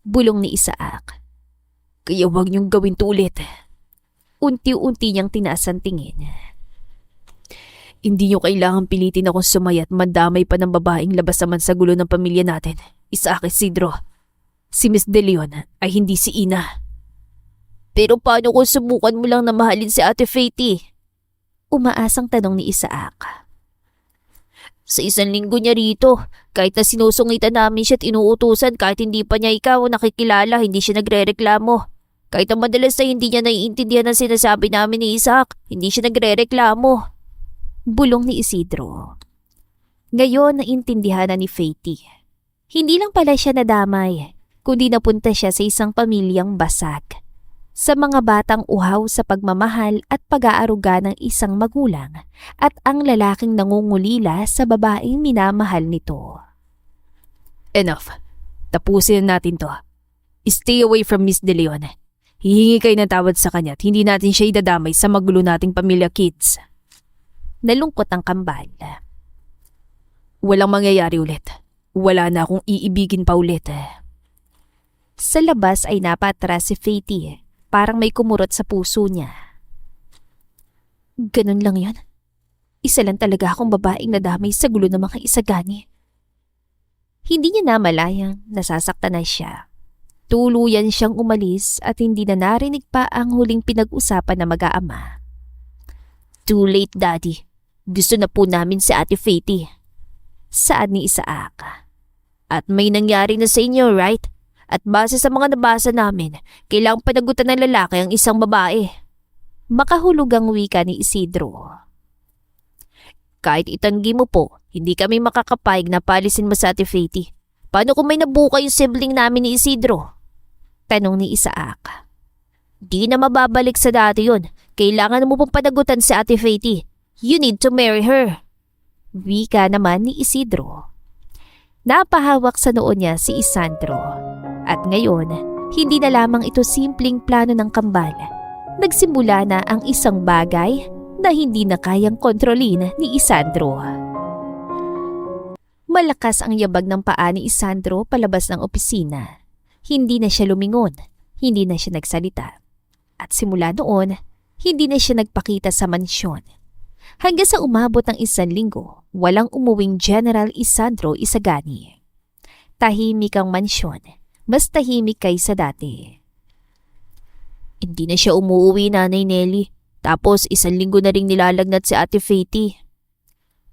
A: bulong ni Isaac.
B: Kaya huwag niyong gawin to ulit.
A: Unti-unti niyang tinaas ang tingin.
B: Hindi niyo kailangan pilitin akong sumaya at mandamay pa ng babaeng labas naman sa gulo ng pamilya natin. Isaac Isidro. Si Miss De Leon ay hindi si Ina. Pero paano kung subukan mo lang na mahalin si Ate Faty?
A: Umaasang tanong ni Isaac.
B: Sa isang linggo niya rito, kahit na sinusungitan namin siya at inuutusan kahit hindi pa niya ikaw nakikilala, hindi siya nagre-reklamo. Kahit ang madalas na hindi niya naiintindihan ang sinasabi namin ni Isaac, hindi siya nagre-reklamo.
A: Bulong ni Isidro. Ngayon naintindihan na ni Faty. Hindi lang pala siya nadamay, kundi napunta siya sa isang pamilyang basag. Sa mga batang uhaw sa pagmamahal at pag-aaruga ng isang magulang at ang lalaking nangungulila sa babaeng minamahal nito.
B: Enough. Tapusin na natin to. Stay away from Miss De Leon. Hihingi kayo ng tawad sa kanya at hindi natin siya idadamay sa magulo nating pamilya, kids.
A: Nalungkot ang kambal.
B: Walang mangyayari ulit. Wala na akong iibigin pa ulit.
A: Sa labas ay napatras si Faty. Parang may kumurot sa puso niya. Ganun lang yan. Isa lang talaga akong babaeng nadamay sa gulo ng mga isagani. Hindi niya namalayang nasasaktan na siya. Tuluyan siyang umalis at hindi na narinig pa ang huling pinag-usapan na mag-aama.
B: Too late, Daddy. Gusto na po namin si Ate Faty.
A: Saad ni Isaac.
B: At may nangyari na sa inyo, right? At base sa mga nabasa namin, kailangang panagutan ng lalaki ang isang babae.
A: Makahulog ang wika ni Isidro.
B: Kahit itanggi mo po, hindi kami makakapayag na palisin mo sa Ate Faty. Paano kung may nabuka yung sibling namin ni Isidro?
A: Tanong ni Isaac.
B: Di na mababalik sa dati yun. Kailangan mo pong panagutan si Ate Faty. You need to marry her.
A: Wika naman ni Isidro. Napahawak sa noo niya si Isandro. At ngayon, hindi na lamang ito simpleng plano ng kambal. Nagsimula na ang isang bagay na hindi na kayang kontrolin ni Isandro. Malakas ang yabag ng paa ni Isandro palabas ng opisina. Hindi na siya lumingon, hindi na siya nagsalita. At simula noon, hindi na siya nagpakita sa mansyon. Hanggang sa umabot ng 1 linggo, walang umuwing General Isandro Isagani. Tahimik ang mansyon. Mas tahimik kaysa dati.
B: Hindi na siya umuwi, Nanay Nelly. Tapos 1 linggo na ring nilalagnat si Ate Faty.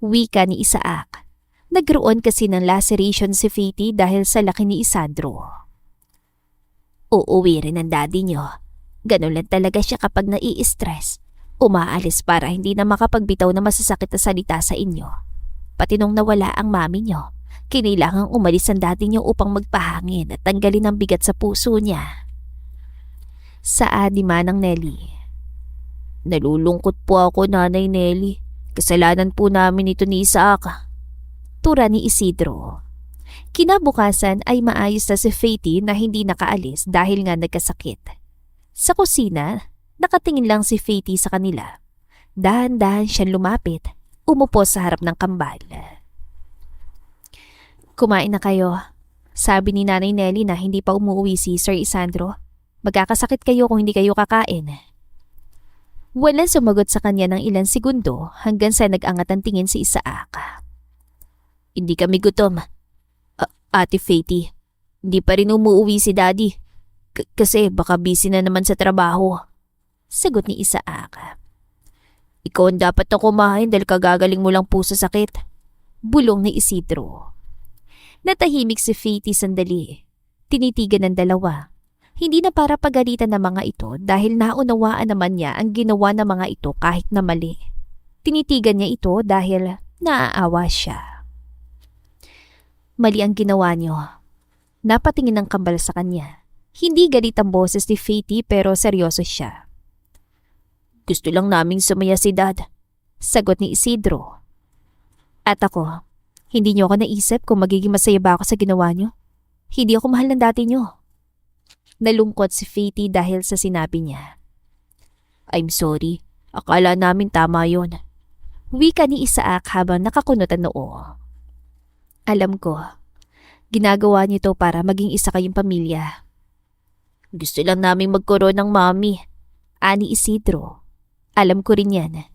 A: Wika ni Isaac. Nagroon kasi ng laceration si Faty dahil sa laki ni Isandro.
B: Uuwi rin ang daddy niyo. Ganun lang talaga siya kapag nai-stress. Umaalis para hindi na makapagbitaw na masasakit na salita sa inyo.
A: Pati nung nawala ang mami niyo, kinailangang umalis ang daddy niyo upang magpahangin at tanggalin ang bigat sa puso niya. Saad ni Manang Nelly.
B: Nalulungkot po ako, Nanay Nelly. Kasalanan po namin ito ni Isaac.
A: Tura ni Isidro. Kinabukasan ay maayos na si Faty na hindi nakaalis dahil nga nagkasakit. Sa kusina, nakatingin lang si Faty sa kanila. Dahan-dahan siyang lumapit umupo sa harap ng kambal. Kumain na kayo. Sabi ni Nanay Nelly na hindi pa umuwi si Sir Isandro. Magkakasakit kayo kung hindi kayo kakain. Walang sumagot sa kanya ng ilang segundo hanggang sa nag-angat ang tingin si Isaac. Hindi kami gutom. Ate Faty, hindi pa rin umuwi si Daddy. Kasi baka busy na naman sa trabaho. Sagot ni Isaac. Ikaw ang dapat na kumain dahil kagagaling mo lang po sa sakit. Bulong ni Isidro. Natahimik si Faty sandali. Tinitigan ng dalawa. Hindi na para pagalitan ng mga ito dahil naunawaan naman niya ang ginawa ng mga ito kahit na mali. Tinitigan niya ito dahil naaawa siya. Mali ang ginawa niyo. Napatingin ng kambal sa kanya. Hindi galit ang boses ni Faty pero seryoso siya. Gusto lang naming sumaya si Dad. Sagot ni Isidro. At ako, hindi niyo ako naisip kung magiging masaya ba ako sa ginawa niyo? Hindi ako mahal ng dati niyo. Nalungkot si Faty dahil sa sinabi niya. I'm sorry. Akala namin tama yon. Wika ni Isaac habang nakakunot ang noo. Alam ko. Ginagawa niyo to para maging isa kayong pamilya. Gusto lang naming magkaroon ng mami. Ani Isidro. Alam ko rin yan.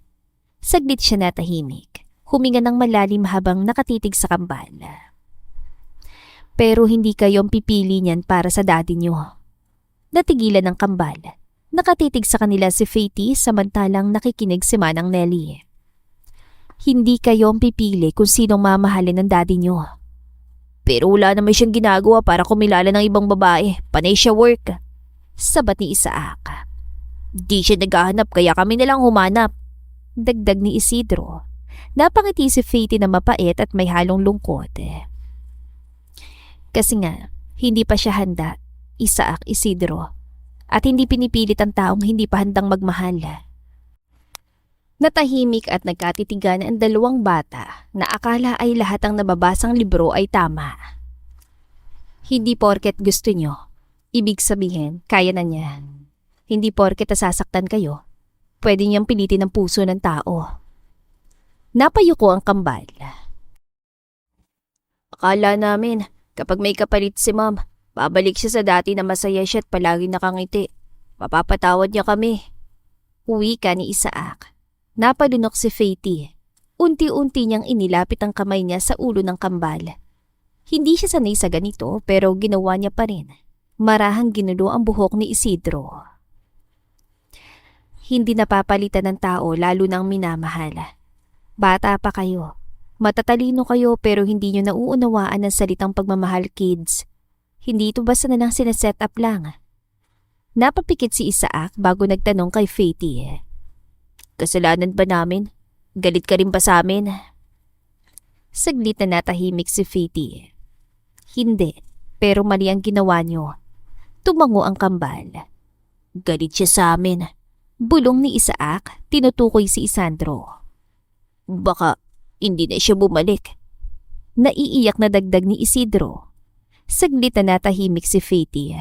A: Saglit siya natahimik. Huminga ng malalim habang nakatitig sa kambal. Pero hindi kayong pipili niyan para sa daddy niyo. Natigilan ng kambal. Nakatitig sa kanila si Faty samantalang nakikinig si Manang Nelly. Hindi kayo ang pipili kung sinong mamahalin ng daddy niyo. Pero wala naman siyang ginagawa para kumilala ng ibang babae. Panay siya work. Sabat ni Isaac. Di siya naghahanap kaya kami nalang humanap. Dagdag ni Isidro. Napangiti si Faty na mapait at may halong lungkot. Kasi nga, hindi pa siya handa. Isaac, Isidro, at hindi pinipilit ang taong hindi pa handang magmahal. Natahimik at nagkatitigan ang dalawang bata na akala ay lahat ang nababasang libro ay tama. Hindi porket gusto nyo, ibig sabihin kaya na niya. Hindi porket nasasaktan kayo, pwede niyang pilitin ang puso ng tao. Napayuko ang kambal. Akala namin kapag may kapalit si Mom, babalik siya sa dati na masaya siya at palagi nakangiti. Mapapatawad niya kami. Wika ni Isaac. Napalunok si Faty. Unti-unti niyang inilapit ang kamay niya sa ulo ng kambal. Hindi siya sanay sa ganito pero ginawa niya pa rin. Marahang ginulo ang buhok ni Isidro. Hindi napapalitan ng tao lalo nang minamahal. Bata pa kayo. Matatalino kayo pero hindi niyo nauunawaan ang salitang pagmamahal, kids. Hindi ito basta na lang sineset up lang. Napapikit si Isaac bago nagtanong kay Faty. Kasalanan ba namin? Galit ka rin ba sa amin? Saglit na natahimik si Faty. Hindi, pero mali ang ginawa niyo. Tumango ang kambal. Galit siya sa amin. Bulong ni Isaac, tinutukoy si Isandro. Baka hindi na siya bumalik. Naiiyak na dagdag ni Isidro. Saglit na natahimik si Faty.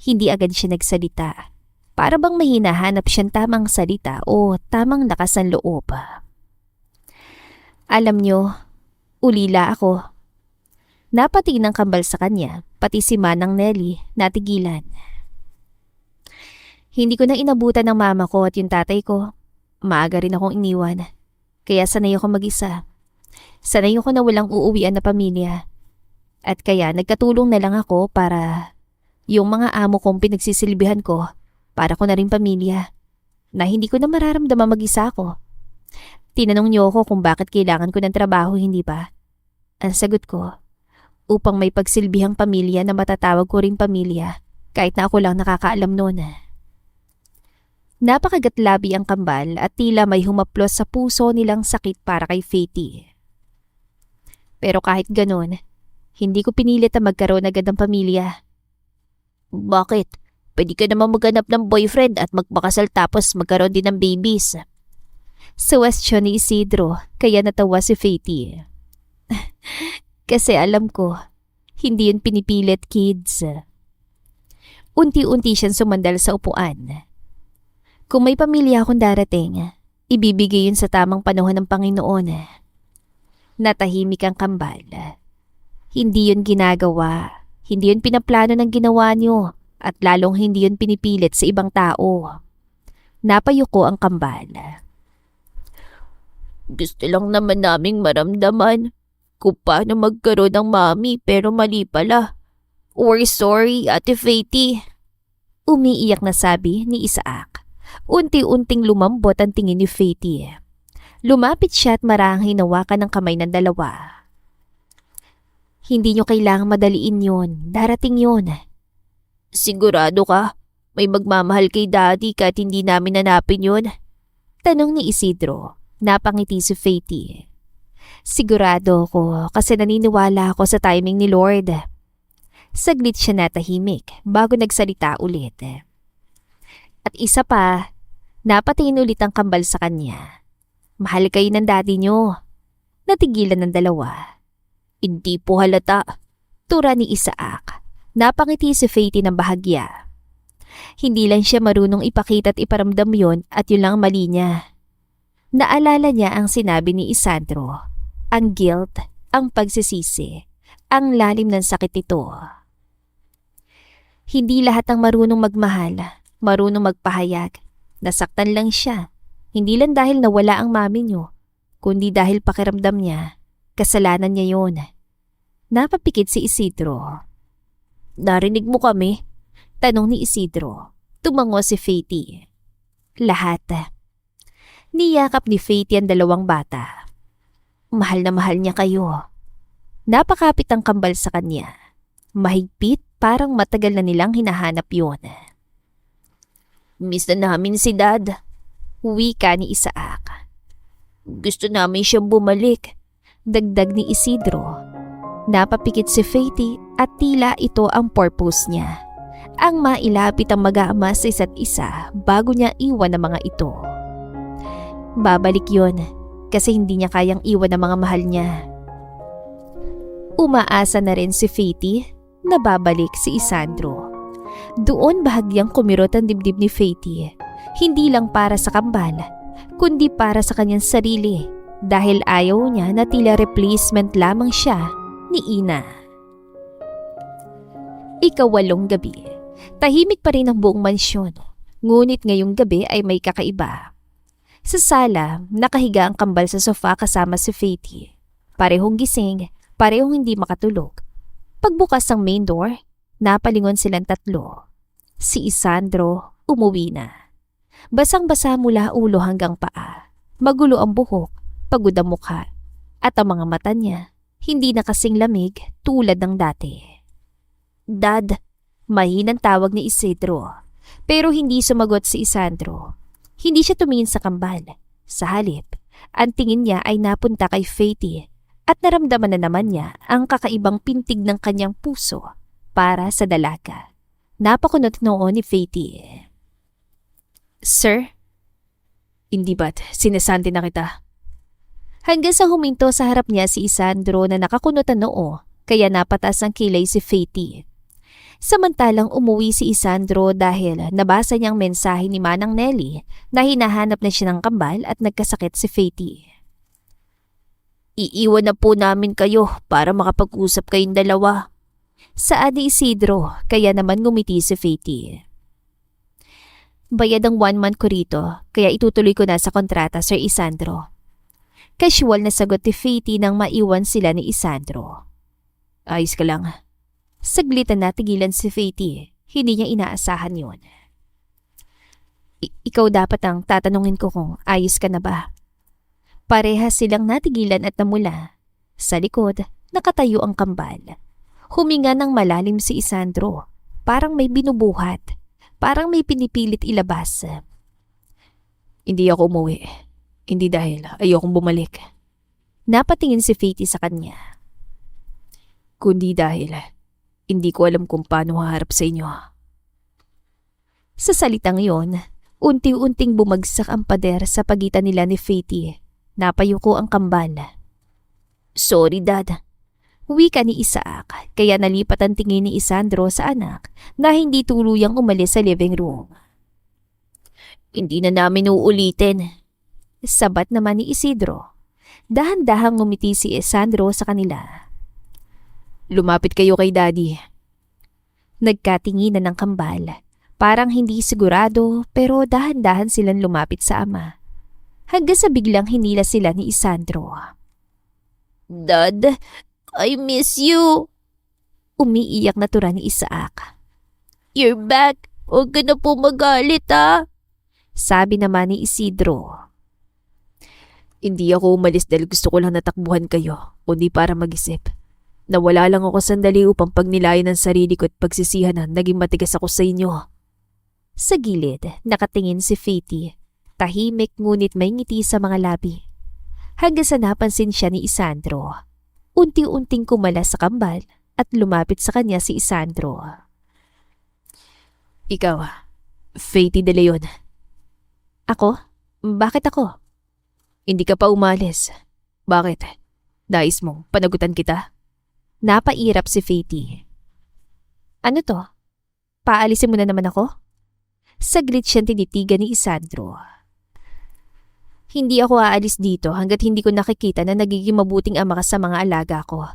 A: Hindi agad siya nagsalita. Para bang may hinahanap siyang tamang salita o tamang lakas ng loob. Alam niyo, ulila ako. Napatingin ng kambal sa kanya, pati si Manang Nelly natigilan. Hindi ko na inabutan ng mama ko at yung tatay ko. Maaga rin akong iniwan. Kaya sanay ako mag-isa. Sanay ako na walang uuwian na pamilya. At kaya nagkatulong na lang ako para yung mga amo kong pinagsisilbihan ko, para ko na rin pamilya, na hindi ko na mararamdaman mag-isa ako. Tinanong niyo ako kung bakit kailangan ko ng trabaho, hindi ba? Ang sagot ko, upang may pagsilbihang pamilya na matatawag ko ring pamilya, kahit na ako lang nakakaalam noon. Napakagatlabi ang kambal at tila may humaplos sa puso nilang sakit para kay Faty. Pero kahit ganon, hindi ko pinilit na magkaroon agad ng pamilya. Bakit? Pwede ka naman maghanap ng boyfriend at magpakasal tapos magkaroon din ng babies. Suwestyon ni Isidro, kaya natawa si Faty. Kasi alam ko, hindi yun pinipilit, kids. Unti-unti siyang sumandal sa upuan. Kung may pamilya akong darating, Ibibigay yun sa tamang panahon ng Panginoon. Natahimik ang kambal. Hindi yun ginagawa. Hindi yun pinaplano ng ginawa niyo at lalong hindi yun pinipilit sa ibang tao. Napayuko ang kambal.
B: Gusto lang naman naming maramdaman kung paano magkaroon ng mami pero mali pala. We're sorry, Ate Faty.
A: Umiiyak na sabi ni Isaac. Unti-unting lumambot ang tingin ni Faty. Lumapit siya at marahang hinawakan ng kamay ng dalawa. Hindi nyo kailangang madaliin yun. Darating yun.
B: Sigurado ka? May magmamahal kay Daddy kahit hindi namin nanapin yun?
A: Tanong ni Isidro. Napangiti si Faty. Sigurado ako kasi naniniwala ako sa timing ni Lord. Saglit siya natahimik bago nagsalita ulit. At isa pa, napatingin ulit ang kambal sa kanya. Mahal kayo ng daddy nyo. Natigilan ng dalawa.
B: Hindi po halata.
A: Tura ni Isaac. Napangiti si Faty ng bahagya. Hindi lang siya marunong ipakita at iparamdam yon at yun lang ang mali niya. Naalala niya ang sinabi ni Isandro. Ang guilt, ang pagsisisi, ang lalim ng sakit nito. Hindi lahat ng marunong magmahal, marunong magpahayag. Nasaktan lang siya. Hindi lang dahil nawala ang mami niyo, kundi dahil pakiramdam niya, kasalanan niya yon. Napapikit si Isidro.
B: Narinig mo kami?
A: Tanong ni Isidro. Tumango si Faty. Lahat. Niyakap ni Faty ang dalawang bata. Mahal na mahal niya kayo. Napakapit ang kambal sa kanya. Mahigpit, parang matagal na nilang hinahanap yon.
B: Miss na namin si Dad.
A: Wika ni Isaac.
B: Gusto namin siyang bumalik.
A: Dagdag ni Isidro. Napapikit si Faty at tila ito ang purpose niya. Ang mailapit ang mag-aama sa isa't isa bago niya iwan ang mga ito. Babalik yon kasi hindi niya kayang iwan ang mga mahal niya. Umaasa na rin si Faty na babalik si Isandro. Doon bahagyang kumirot ang dibdib ni Faty. Hindi lang para sa kambal, kundi para sa kanyang sarili dahil ayaw niya na tila replacement lamang siya ni Ina. Ikawalong gabi. Tahimik pa rin ang buong mansyon. Ngunit ngayong gabi ay may kakaiba. Sa sala, nakahiga ang kambal sa sofa kasama si Faty. Parehong gising, parehong hindi makatulog. Pagbukas ng main door, napalingon silang tatlo. Si Isandro umuwi na. Basang-basa mula ulo hanggang paa. Magulo ang buhok, pagod ang mukha. At ang mga mata niya, hindi na kasing lamig tulad ng dati. Dad, mahinang tawag ni Isidro. Pero hindi sumagot si Isandro. Hindi siya tumingin sa kambal. Sa halip, ang tingin niya ay napunta kay Faty at naramdaman na naman niya ang kakaibang pintig ng kanyang puso para sa dalaga. Napakunot noon ni Faty. Sir? Hindi ba't sinasanti na kita? Hanggang sa huminto sa harap niya si Isandro na nakakunot ang noo, kaya napatas ang kilay si Faty. Samantalang umuwi si Isandro dahil nabasa niyang mensahe ni Manang Nelly na hinahanap na siya ng kambal at nagkasakit si Faty.
B: Iiwan na po namin kayo para makapag-usap kayong dalawa.
A: Saan ni Isidro, kaya naman ngumiti si Faty. Bayad ang 1 month ko rito, kaya itutuloy ko na sa kontrata, Sir Isandro. Casual na sagot ni Faty nang maiwan sila ni Isandro.
B: Ayos ka lang.
A: Saglit na natigilan si Faty. Hindi niya inaasahan yun. Ikaw dapat ang tatanungin ko kung ayos ka na ba. Parehas silang natigilan at namula. Sa likod, nakatayo ang kambal. Huminga ng malalim si Isandro. Parang may binubuhat. Parang may pinipilit ilabas.
B: Hindi ako umuwi. Hindi dahil ayokong bumalik.
A: Napatingin si Faty sa kanya.
B: Kundi dahil hindi ko alam kung paano haharap sa inyo.
A: Sa salitang yon, unti-unting bumagsak ang pader sa pagitan nila ni Faty. Napayuko ang kambal.
B: Sorry, Dad.
A: Wika ni Isaac, kaya nalipat ang tingin ni Isandro sa anak na hindi tuluyang umalis sa living room.
B: Hindi na namin uulitin.
A: Sabat naman ni Isidro. Dahan-dahang ngumiti si Sandro sa kanila.
B: Lumapit kayo kay Daddy.
A: Nagkatinginan ng kambal. Parang hindi sigurado pero dahan-dahan silang lumapit sa ama. Hanggang sa biglang hinila sila ni Isandro.
B: Dad, I miss you.
A: Umiiyak na tura ni Isaac.
B: You're back. Huwag ka na po magalit
A: Sabi naman ni Isidro.
B: Hindi ako umalis dahil gusto ko lang natakbuhan kayo, kundi para mag-isip. Nawala lang ako sandali upang pagnilayan ng sarili ko at pagsisihan na naging matigas ako sa inyo.
A: Sa gilid, nakatingin si Faty. Tahimik ngunit may ngiti sa mga labi. Hanggang sa napansin siya ni Isandro. Unti-unting kumala sa kambal at lumapit sa kanya si Isandro.
B: Ikaw, Faty de Leon.
A: Ako? Bakit ako?
B: Hindi ka pa umalis. Bakit? Nais mong panagutan kita?
A: Napairap si Faty. Ano to? Paalisin mo na naman ako? Saglit siyang tinitigan ni Isandro. Hindi ako aalis dito hanggat hindi ko nakikita na nagiging mabuting ama ka sa mga alaga ko.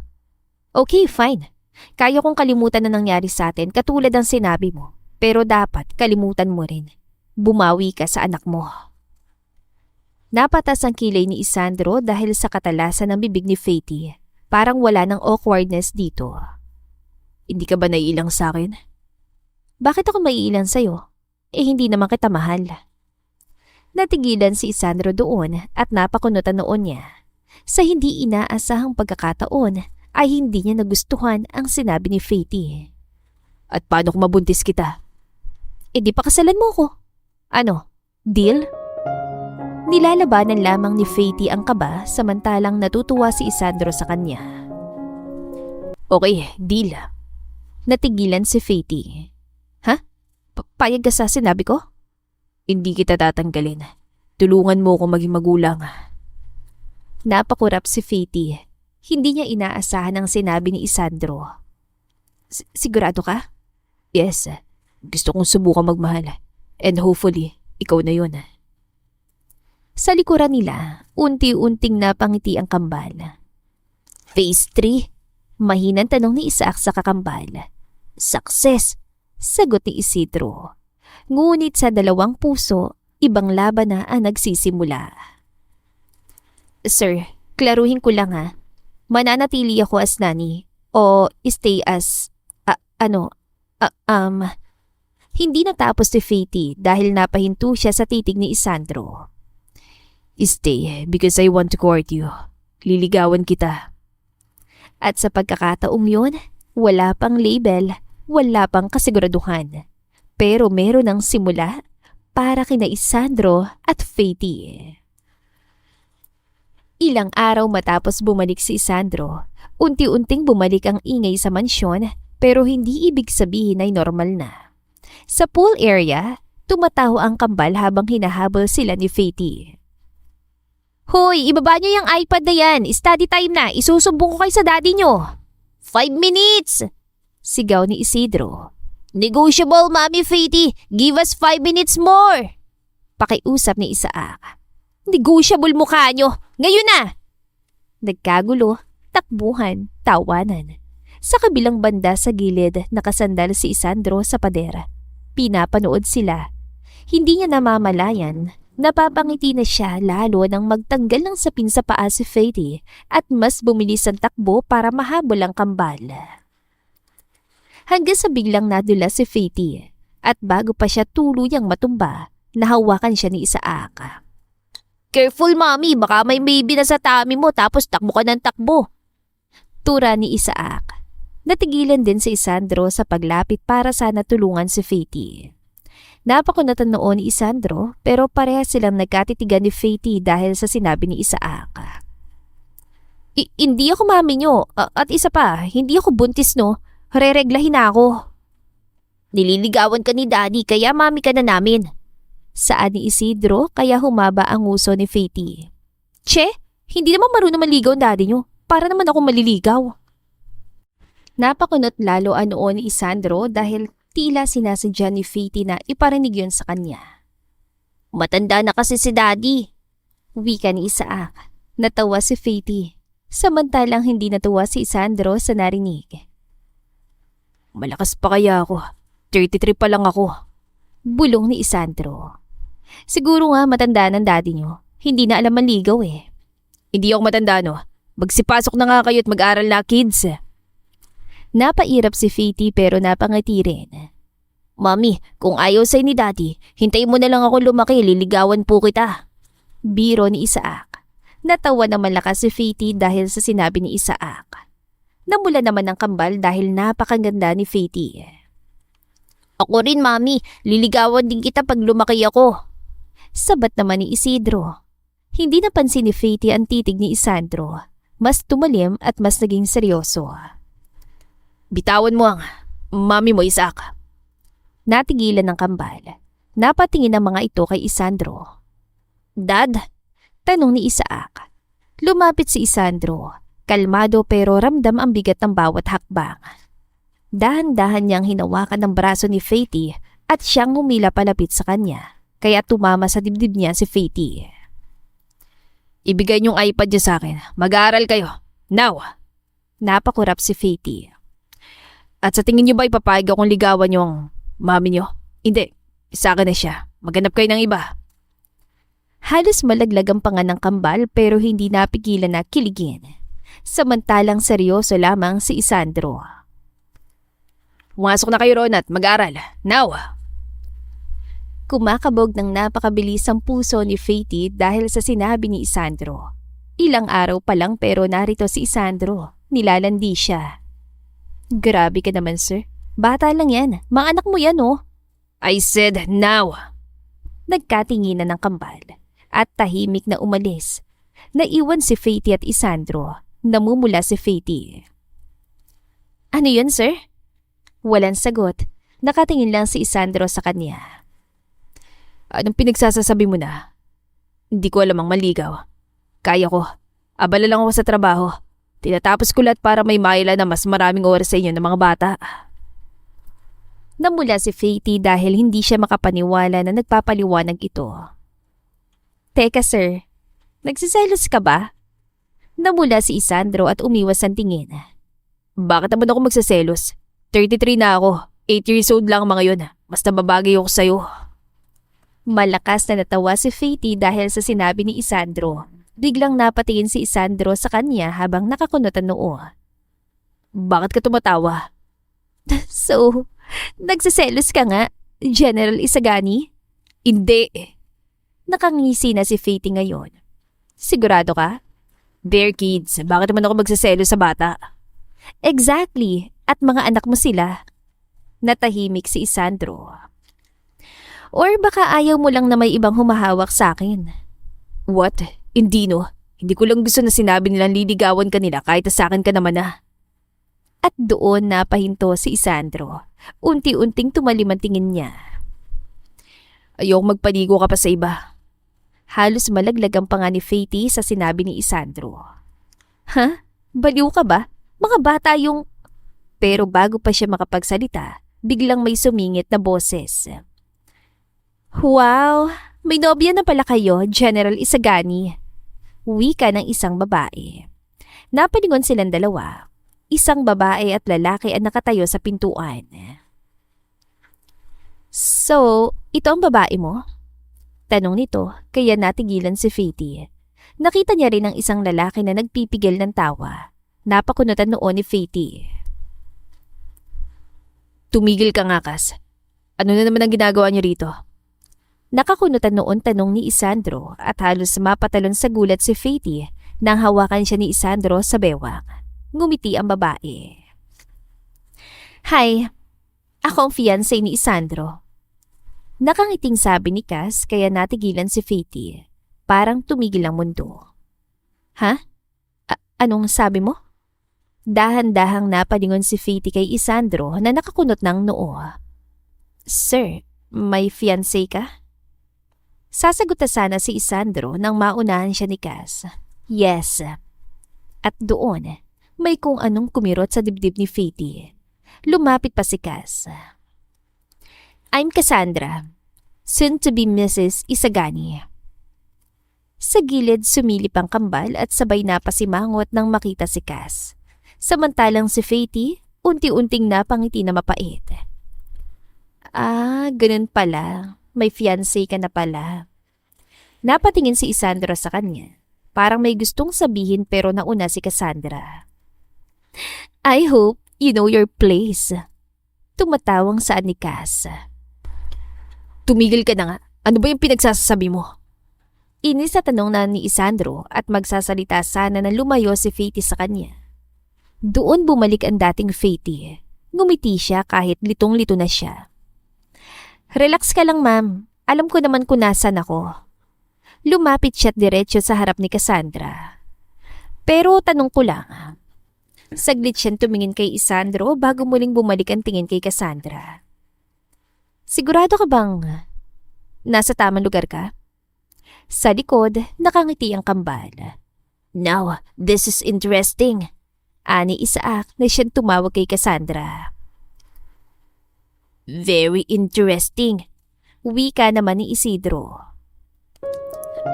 A: Okay, fine. Kaya kong kalimutan na nangyari sa atin katulad ng sinabi mo. Pero dapat kalimutan mo rin. Bumawi ka sa anak mo. Napatas ang kilay ni Isandro dahil sa katalasan ng bibig ni Faty. Parang wala ng awkwardness dito.
B: Hindi ka ba naiilang sa akin?
A: Bakit ako maiilang sa'yo? Hindi naman kita mahal. Natigilan si Isandro doon at napakunot ang noon niya. Sa hindi inaasahang pagkakataon ay hindi niya nagustuhan ang sinabi ni Faty.
B: At paano kung mabuntis kita?
A: Di pa kasalan mo ko. Ano? Deal? Nilalabanan lamang ni Faty ang kaba samantalang natutuwa si Isandro sa kanya.
B: Okay, deal.
A: Natigilan si Faty. Ha? Payag ka sa sinabi ko?
B: Hindi kita tatanggalin. Tulungan mo ako maging magulang.
A: Napakurap si Faty. Hindi niya inaasahan ang sinabi ni Isandro. Sigurado ka?
B: Yes. Gusto kong subukan magmahal. And hopefully, ikaw na yun.
A: Sa likuran nila, unti-unting napangiti ang kambal. Phase 3? Mahinang tanong ni Isaac sa kakambal. Success! Sagot ni Isidro. Ngunit sa dalawang puso, ibang laban na ang nagsisimula. Sir, klaruhin ko lang ha. Mananatili ako as nani o stay as, Hindi natapos si Faty dahil napahinto siya sa titig ni Isandro.
B: Stay because I want to court you. Liligawan kita.
A: At sa pagkakataong yun, wala pang label, wala pang kasiguraduhan. Pero meron ng simula para kina Isandro at Faty. Ilang araw matapos bumalik si Isandro, unti-unting bumalik ang ingay sa mansyon pero hindi ibig sabihin ay normal na. Sa pool area, tumataho ang kambal habang hinahabol sila ni Faty. Hoy, ibaba niyo yung iPad na yan. Study time na. Isusumbong ko kayo sa daddy niyo. 5 minutes! Sigaw ni Isidro. Negotiable, Mami Faty. Give us 5 minutes more. Pakiusap ni Isaac. Negotiable mukha niyo. Ngayon na! Nagkagulo, takbuhan, tawanan. Sa kabilang banda sa gilid, nakasandal si Isandro sa pader. Pinapanood sila. Hindi niya namamalayan. Napapangiti na siya lalo nang magtanggal ng sapin sa paa si Faty at mas bumilis ang takbo para mahabol ang kambal. Hanggang sa biglang nadula si Faty at bago pa siya tuluyang matumba, nahawakan siya ni Isaac. Careful, Mami, baka may baby na sa tummy mo tapos takbo ka ng takbo. Tura ni Isaac. Natigilan din si Isandro sa paglapit para sana tulungan si Faty. Napakunatan noon ni Isandro pero pareha silang nagkatitigan ni Faty dahil sa sinabi ni Isaac. Hindi ako mami nyo at isa pa, hindi ako buntis no, rereglahin na ako. Nililigawan ka ni Daddy kaya mami ka na namin. Saan ni Isidro kaya humaba ang uso ni Faty. Che, hindi naman marunong maligaw ang daddy nyo, para naman ako maliligaw. Napakunot lalo ang noon ni Isandro dahil tila sinasadya ni Faty na iparinig yun sa kanya. Matanda na kasi si Daddy. Wika ni Isaac. Natawa si Faith. Samantalang hindi natuwa si Isandro sa narinig.
B: Malakas pa kaya ako? 33 pa lang ako.
A: Bulong ni Isandro. Siguro nga matanda ng daddy nyo. Hindi na alam manligaw eh.
B: Hindi ako matanda no. Magsipasok na nga kayo at mag-aral na kids.
A: Napairap si Faith pero napangiti rin.
B: Mami, kung ayaw sa'yo ni daddy, hintayin mo na lang ako lumaki, liligawan po kita.
A: Biro ni Isaac. Natawa naman lakas si Faith dahil sa sinabi ni Isaac. Namula naman ng kambal dahil napakaganda ni Faith.
B: Ako rin mami, liligawan din kita pag lumaki ako.
A: Sabat naman ni Isidro. Hindi napansin ni Faith ang titig ni Isandro. Mas tumalim at mas naging seryoso.
B: Bitawan mo ang mami mo, Isaac.
A: Natigilan ng kambal. Napatingin ang mga ito kay Isandro.
B: Dad?
A: Tanong ni Isaac. Lumapit si Isandro. Kalmado pero ramdam ang bigat ng bawat hakbang. Dahan-dahan niyang hinawakan ng braso ni Faith at siyang humila palapit sa kanya. Kaya tumama sa dibdib niya si Faith.
B: Ibigay niyong iPad niyo sa akin. Mag-aaral kayo. Now!
A: Napakurap si Faith.
B: At sa tingin niyo ba ipapayag akong ligawan yung mami niyo? Hindi. Sa akin na siya. Maghanap kayo ng iba.
A: Halos malaglag ang panga ng kambal pero hindi napigilan na kiligin. Samantalang seryoso lamang si Isandro.
B: Pumasok na kayo ron at mag-aaral. Now!
A: Kumakabog ng napakabilis ang puso ni Faith dahil sa sinabi ni Isandro. Ilang araw pa lang pero narito si Isandro. Nilalandi siya. Grabe ka naman sir. Bata lang yan. Mga anak mo yan oh.
B: I said now!
A: Nagkatinginan ng kambal at tahimik na umalis. Naiwan si Faith at Isandro. Namumula si Faith. Ano yan sir? Walang sagot. Nakatingin lang si Isandro sa kanya.
B: Anong pinagsasasabi mo na? Hindi ko alam ang maligaw. Kaya ko. Abala lang ako sa trabaho. Tinatapos ko lahat para may maila na mas maraming oras sa inyo ng mga bata.
A: Namula si Faith dahil hindi siya makapaniwala na nagpapaliwanag ito. Teka sir, nagsiselos ka ba? Namula si Isandro at umiwas ang tingin.
B: Bakit naman ako magsaselos? 33 na ako. 8 years old lang mga yun. Mas nababagay ako sa'yo.
A: Malakas na natawa si Faith dahil sa sinabi ni Isandro. Biglang napatingin si Isandro sa kanya habang nakakunot ang noo.
B: Bakit ka tumatawa?
A: So, nagsiselos ka nga, General Isagani?
B: Hindi.
A: Nakangisi na si Faith ngayon. Sigurado ka?
B: Bear kids, bakit naman ako magsiselos sa bata?
A: Exactly, at mga anak mo sila. Natahimik si Isandro. Or baka ayaw mo lang na may ibang humahawak sa akin.
B: What? Hindi no. Hindi ko lang gusto na sinabi nilang liligawan ka nila kahit sa akin ka naman na.
A: At doon napahinto si Isandro. Unti-unting tumalim ang tingin niya.
B: Ayokong magpaligo ka pa sa iba.
A: Halos malaglag ang panga ni Faith sa sinabi ni Isandro. Ha? Baliw ka ba? Mga bata yung... Pero bago pa siya makapagsalita, biglang may sumingit na boses. Wow! May nobya na pala kayo, General Isagani. Wika ng isang babae. Napalingon silang dalawa. Isang babae at lalaki ang nakatayo sa pintuan. So, ito ang babae mo? Tanong nito, kaya natigilan si Faith. Nakita niya rin ang isang lalaki na nagpipigil ng tawa. Napakunutan noon ni Faith.
B: Tumigil ka nga, Kas. Ano na naman ang ginagawa niyo rito?
A: Nakakunutan noon tanong ni Isandro at halos mapatalon sa gulat si Faith nang hawakan siya ni Isandro sa bewang. Ngumiti ang babae. Hi, ako ang fiancé ni Isandro. Nakangiting sabi ni Cas kaya natigilan si Faith. Parang tumigil ang mundo. Ha? Anong sabi mo? Dahan-dahang napalingon si Faith kay Isandro na nakakunot ng noo. Sir, may fiancé ka? Sasagot na sana si Isandro nang maunahan siya ni Cas. Yes. At doon, may kung anong kumirot sa dibdib ni Faith. Lumapit pa si Cas. I'm Cassandra, soon to be Mrs. Isagani. Sa gilid sumilip ang kambal at sabay napasimangot nang makita si Cass. Samantalang si Faith, unti-unting napangiti na mapait. Ah, ganun pala. May fiancé ka na pala. Napatingin si Isandro sa kanya. Parang may gustong sabihin pero nauna si Cassandra. I hope you know your place. Tumatawang saan ni Cass.
B: Tumigil ka na nga. Ano ba yung pinagsasabi mo?
A: Inis sa tanong na ni Isandro at magsasalita sana na lumayo si Faith sa kanya. Doon bumalik ang dating Faith. Ngumiti siya kahit litong-lito na siya. Relax ka lang, ma'am. Alam ko naman kung nasan ako. Lumapit siya at diretso sa harap ni Cassandra. Pero tanong ko lang. Saglit siyang tumingin kay Isandro bago muling bumalik ang tingin kay Cassandra. Sigurado ka bang nasa tamang lugar ka? Sa likod, nakangiti ang kambal. Now, this is interesting. Ani Isaac na siyang tumawag kay Cassandra. Very interesting. Wika naman ni Isidro.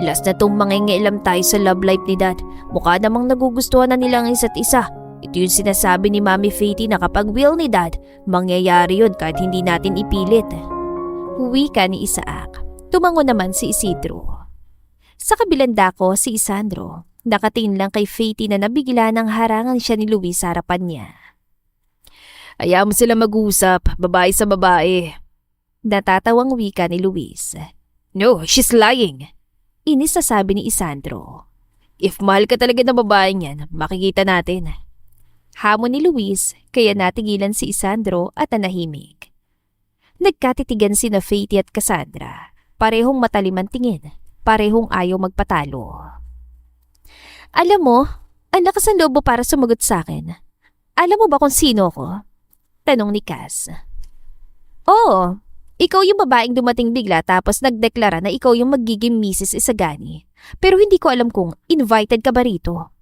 A: Last na tong mangingailam tayo sa love life ni Dad. Mukha namang nagugustuhan na nila ang isa't isa. Ito yung sinasabi ni Mami Faith na kapag will ni Dad, mangyayari yun kahit hindi natin ipilit. Wika ni Isaac. Tumango naman si Isidro. Sa kabilang dako si Isandro. Nakatingin lang kay Faith na nabigla ng harangan siya ni Luis sa harapan niya.
B: Ayaw mo sila mag-usap, babae sa babae.
A: Natatawang wika ni Luis.
B: No, she's lying.
A: Inis na sabi ni Isandro.
B: If mahal ka talaga ng babaeng yan, makikita natin.
A: Hamon ni Luis, kaya natigilan si Isandro at nanahimik. Nagkatitigan sina Faith at Cassandra. Parehong matalim ang tingin, parehong ayaw magpatalo. Alam mo, ang lakas ng loob mo para sumagot sa akin. Alam mo ba kung sino ko? Tanong ni Cass. Oo, ikaw yung babaeng dumating bigla tapos nagdeklara na ikaw yung magiging Mrs. Isagani. Pero hindi ko alam kung invited ka ba rito.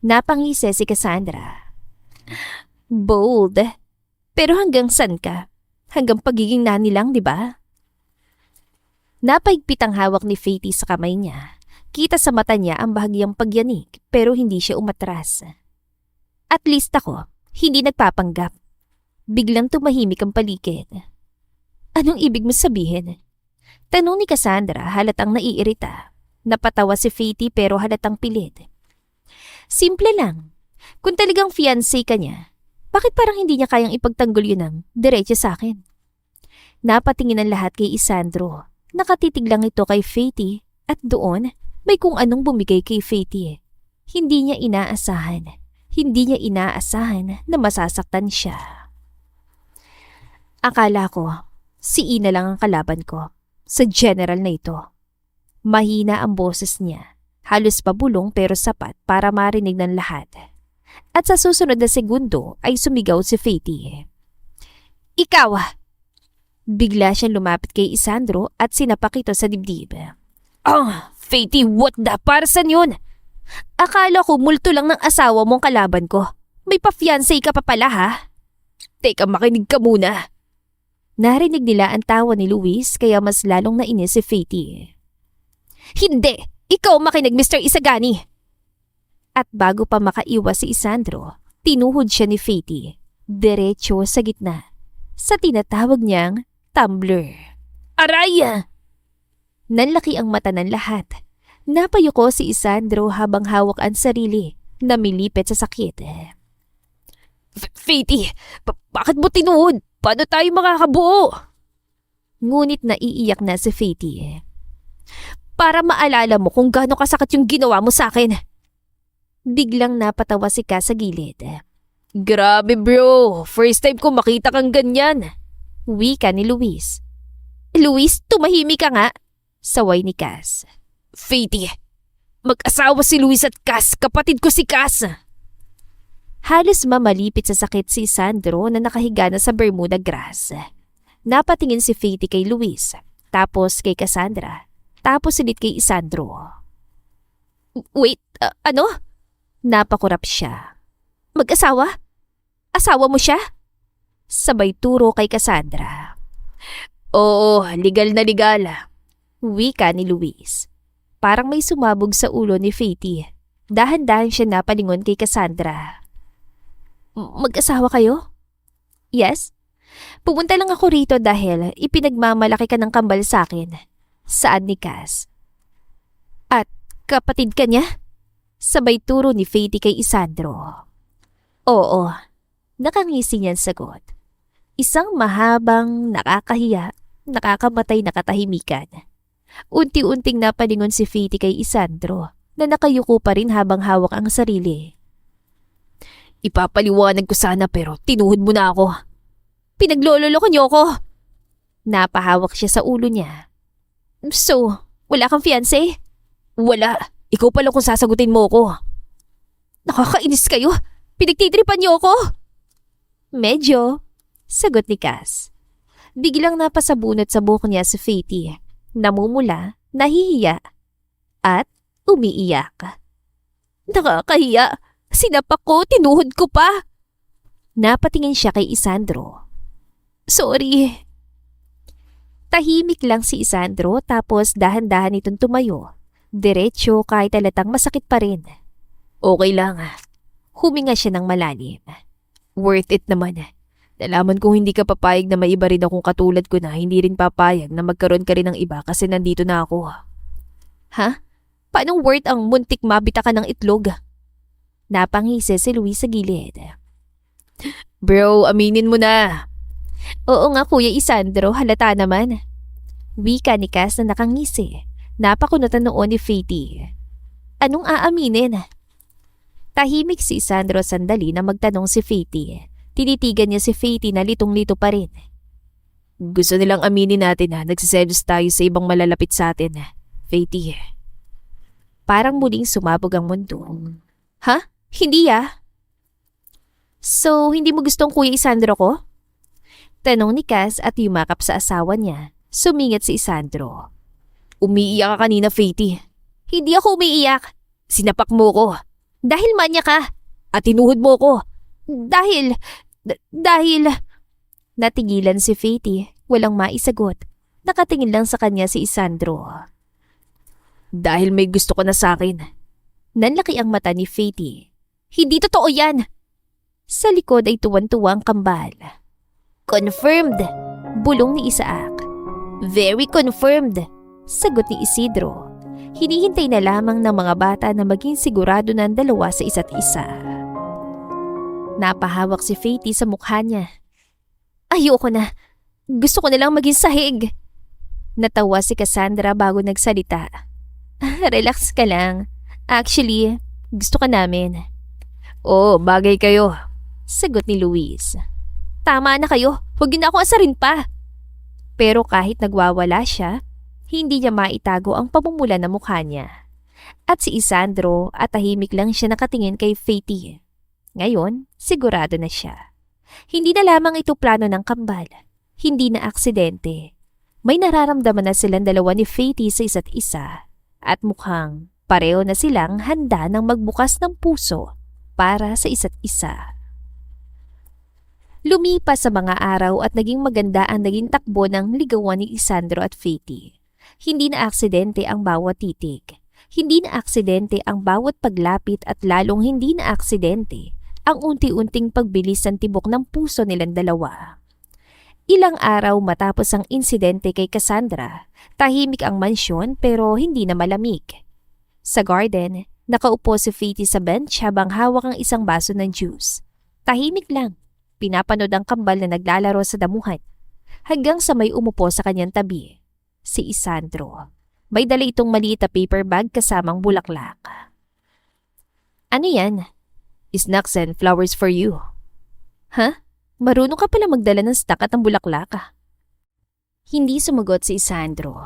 A: Napangise si Cassandra. Bold. Pero hanggang san ka? Hanggang pagiging nani lang, di ba? Napaigpit ang hawak ni Faith sa kamay niya. Kita sa mata niya ang bahagyang pagyanig pero hindi siya umatras. At least ako, hindi nagpapanggap. Biglang tumahimik ang paligid. Anong ibig mo sabihin? Tanong ni Cassandra halatang naiirita. Napatawa si Faith pero halatang pilit. Simple lang. Kung talagang fiancé ka niya, bakit parang hindi niya kayang ipagtanggol yun ng diretso sa akin? Napatingin ang lahat kay Isandro. Nakatitig lang ito kay Faith at doon may kung anong bumigay kay Faith. Hindi niya inaasahan na masasaktan siya. Akala ko, si Ina lang ang kalaban ko sa general na ito. Mahina ang boses niya, halos pabulong pero sapat para marinig ng lahat. At sa susunod na segundo ay sumigaw si Faith. Ikaw! Bigla siyang lumapit kay Isandro at sinapak ito sa dibdib. Faith, what the? Para saan yun? Akala ko multo lang ng asawa mong kalaban ko. May pa-fiancé ka pa pala ha?
B: Teka, makinig ka muna.
A: Narinig nila ang tawa ni Luis kaya mas lalong nainis si Faith. Hindi! Ikaw makinig, Mr. Isagani! At bago pa makaiwas si Isandro, tinuhod siya ni Faith. Diretso sa gitna. Sa tinatawag niyang tumbler.
B: Aray!
A: Nanlaki ang mata ng lahat. Napayuko si Isandro habang hawak ang sarili na milipit sa sakit.
B: Faith, bakit mo tinuod? Paano tayo makakabuo?
A: Ngunit naiiyak na si Faith. Para maalala mo kung gaano kasakit yung ginawa mo sa akin. Biglang napatawa si Cass sa gilid.
B: Grabe bro, first time ko makita kang ganyan.
A: Wika ni Luis. Luis, tumahimik ka nga. Saway ni Cass.
B: Faith, mag-asawa si Luis at Cass, kapatid ko si Cass.
A: Halos mamalipit sa sakit si Sandro na nakahiga na sa Bermuda grass. Napatingin si Faith kay Luis, tapos kay Cassandra, tapos ulit kay Isandro. Wait, ano? Napakurap siya. Mag-asawa? Asawa mo siya? Sabay turo kay Cassandra.
B: Oo, legal na legal.
A: Wika ni Luis. Parang may sumabog sa ulo ni Faith. Dahan-dahan siya napalingon kay Cassandra. Mag-asawa kayo? Yes. Pumunta lang ako rito dahil ipinagmamalaki ka ng kambal sa akin. Saan ni Cass? At kapatid ka niya? Sabay turo ni Faith kay Isandro. Oo, nakangisi niyan sagot. Isang mahabang, nakakahiya, nakakamatay na katahimikan. Unti-unting napalingon si Faith kay Isandro na nakayuko pa rin habang hawak ang sarili.
B: Ipapaliwanag ko sana pero tinuhod mo na ako. Pinaglololoko niyo ako.
A: Napahawak siya sa ulo niya. So, wala kang fiancé?
B: Wala. Ikaw pala kung sasagutin mo ako.
A: Nakakainis kayo. Pinagtitripan niyo ako. Medyo, sagot ni Cass. Biglang napasabunot sa buhok niya si Faith. Namumula, nahihiya, at umiiyak. Nakakahiya. Sinapak ko, tinuhod ko pa. Napatingin siya kay Isandro. Sorry. Tahimik lang si Isandro tapos dahan-dahan itong tumayo. Diretso kahit halatang masakit pa rin.
B: Okay lang.
A: Huminga siya ng malalim.
B: Worth it naman. Nalaman kong hindi ka papayag na may iba rin akong katulad ko na hindi rin papayag na magkaroon ka rin ng iba kasi nandito na ako.
A: Ha? Paano worth ang muntik mabita ka ng itlog? Napangisi si Luis sa gilid.
B: Bro, aminin mo na.
A: Oo nga Kuya Isandro, halata naman. Wika ni Cass na nakangisi. Napakunutan noon ni Faith. Anong aaminin? Tahimik si Isandro sandali na magtanong si Faith. Tinitigan niya si Faith na litong-lito pa rin.
B: Gusto nilang aminin natin na nagsiselos tayo sa ibang malalapit sa atin, Faith.
A: Parang muling sumabog ang mundo. Ha? Hindi So, hindi mo gustong Kuya Isandro ko? Tanong ni Cass at yumakap sa asawa niya. Sumingit si Isandro.
B: Umiiyak ka kanina, Faith.
A: Hindi ako umiiyak.
B: Sinapak mo ko.
A: Dahil manya ka.
B: At tinuhod mo ko.
A: Dahil... Natigilan si Faith. Walang maisagot. Nakatingin lang sa kanya si Isandro.
B: Dahil may gusto ko na sa akin.
A: Nanlaki ang mata ni Faith. Hindi totoo yan. Sa likod ay tuwan-tuwang kambal. Confirmed. Bulong ni Isaac. Very confirmed. Sagot ni Isidro. Hinihintay na lamang ng mga bata na maging sigurado ng dalawa sa isa't isa. Napahawak si Faith sa mukha niya. Ayoko na. Gusto ko na lang maging sahig. Natawa si Cassandra bago nagsalita. Relax ka lang. Actually, gusto ka namin.
B: Oo, bagay kayo.
A: Sagot ni Luis. Tama na kayo. Huwag niyo na ako asarin pa. Pero kahit nagwawala siya, hindi niya maitago ang pamumula ng mukha niya. At si Isandro at tahimik lang siya nakatingin kay Faith. Ngayon, sigurado na siya. Hindi na lamang ito plano ng kambal. Hindi na aksidente. May nararamdaman na silang dalawa ni Faith sa isa't isa. At mukhang pareho na silang handa ng magbukas ng puso para sa isa't isa. Lumipas sa mga araw at naging maganda ang naging takbo ng ligawan ni Isandro at Faith. Hindi na aksidente ang bawat titig. Hindi na aksidente ang bawat paglapit at lalong hindi na aksidente ang unti-unting pagbilis ng tibok ng puso nilang dalawa. Ilang araw matapos ang insidente kay Cassandra, tahimik ang mansyon pero hindi na malamig. Sa garden, nakaupo si Faith sa bench habang hawak ang isang baso ng juice. Tahimik lang, pinapanood ang kambal na naglalaro sa damuhan. Hanggang sa may umupo sa kanyang tabi, si Isandro. May dala itong maliit na paper bag kasamang bulaklak. Ano yan?
B: Snacks and flowers for you.
A: Ha? Marunong ka pala magdala ng stock at ng bulaklak. Hindi sumagot si Isandro.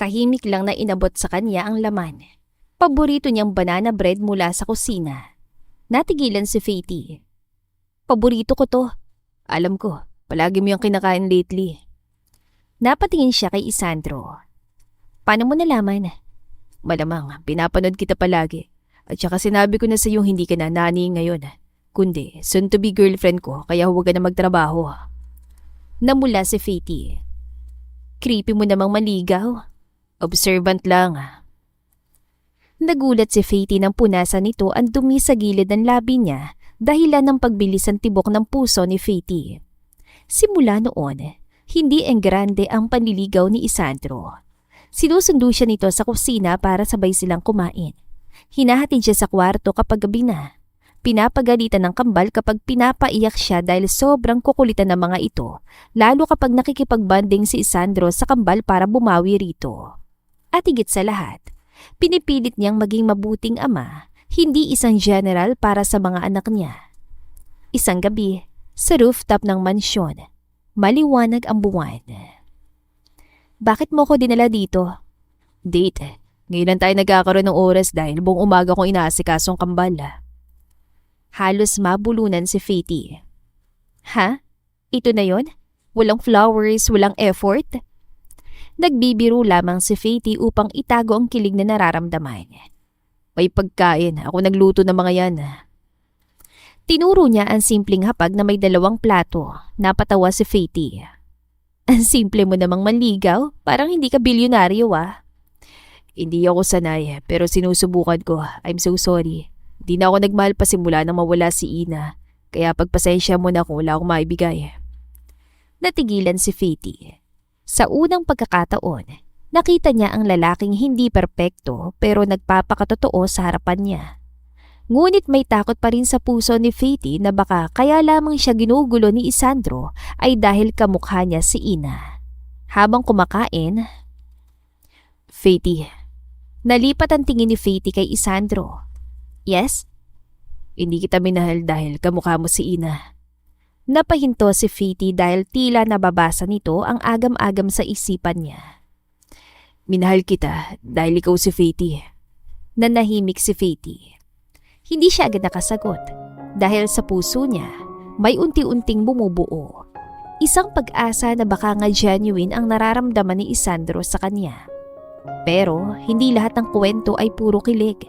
A: Tahimik lang na inabot sa kanya ang laman. Paborito niyang banana bread mula sa kusina. Natigilan si Faith. Paborito ko to.
B: Alam ko, palagi mo yung kinakain lately.
A: Napatingin siya kay Isandro. Paano mo nalaman?
B: Malamang, pinapanood kita palagi. At saka sinabi ko na sa iyo hindi ka na nani ngayon. Kundi, soon to be girlfriend ko kaya huwag ka na magtrabaho.
A: Namula si Faith. Creepy mo namang maligaw.
B: Observant lang.
A: Nagulat si Faty nang punasan nito ang dumi sa gilid ng labi niya dahilan ng pagbilis ng tibok ng puso ni Faty. Simula noon, hindi enggrande ang panliligaw ni Isandro. Sinusundo siya nito sa kusina para sabay silang kumain. Hinahatid siya sa kwarto kapag gabi na. Pinapagalitan ng kambal kapag pinapaiyak siya dahil sobrang kukulitan ng mga ito, lalo kapag nakikipagbanding si Isandro sa kambal para bumawi rito. At higit sa lahat, pinipilit niyang maging mabuting ama, hindi isang general para sa mga anak niya. Isang gabi, sa rooftop ng mansyon, maliwanag ang buwan. Bakit mo ko dinala dito? Date. Ngayon lang tayo nagkakaroon ng oras dahil buong umaga kong inaasikasong kambal. Halos mabulunan si Faty. Ha? Ito na yon? Walang flowers, walang effort? Nagbibiro lamang si Faty upang itago ang kilig na nararamdaman. May pagkain, ako nagluto ng mga yan. Tinuro niya ang simpleng hapag na may 2 plato. Napatawa si Faty. Ang simple mo namang manligaw, parang hindi ka bilyonaryo Hindi ako sanay pero sinusubukan ko. I'm so sorry. Di na ako nagmahal pa simula nang mawala si Ina, kaya pagpasensya mo na kung wala akong maibigay. Natigilan si Faty. Sa unang pagkakataon, nakita niya ang lalaking hindi perpekto pero nagpapakatotoo sa harapan niya. Ngunit may takot pa rin sa puso ni Faty na baka kaya lamang siya ginugulo ni Isandro ay dahil kamukha niya si Ina. Habang kumakain, Faty. Nalipat ang tingin ni Faty kay Isandro. Yes? Hindi kita minahal dahil kamukha mo si Ina. Napahinto si Faty dahil tila nababasa nito ang agam-agam sa isipan niya. Minahal kita dahil ikaw si Faty. Nanahimik si Faty. Hindi siya agad nakasagot dahil sa puso niya may unti-unting bumubuo. Isang pag-asa na baka nga genuine ang nararamdaman ni Isandro sa kanya. Pero hindi lahat ng kwento ay puro kilig.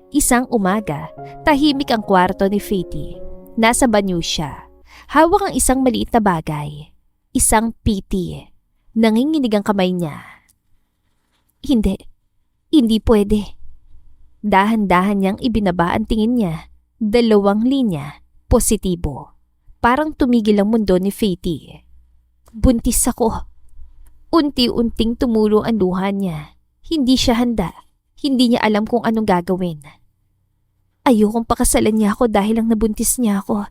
A: Isang umaga, tahimik ang kwarto ni Faty. Nasa banyo siya. Hawak ang isang maliit na bagay. Isang piti. Nanginginig ang kamay niya. Hindi pwede. Dahan-dahan niyang ibinaba ang tingin niya. 2 linya, positibo. Parang tumigil ang mundo ni Faty. Buntis ako. Unti-unting tumulong ang luha niya. Hindi siya handa. Hindi niya alam kung anong gagawin. Ayokong pakasalan niya ako dahil lang nabuntis niya ako.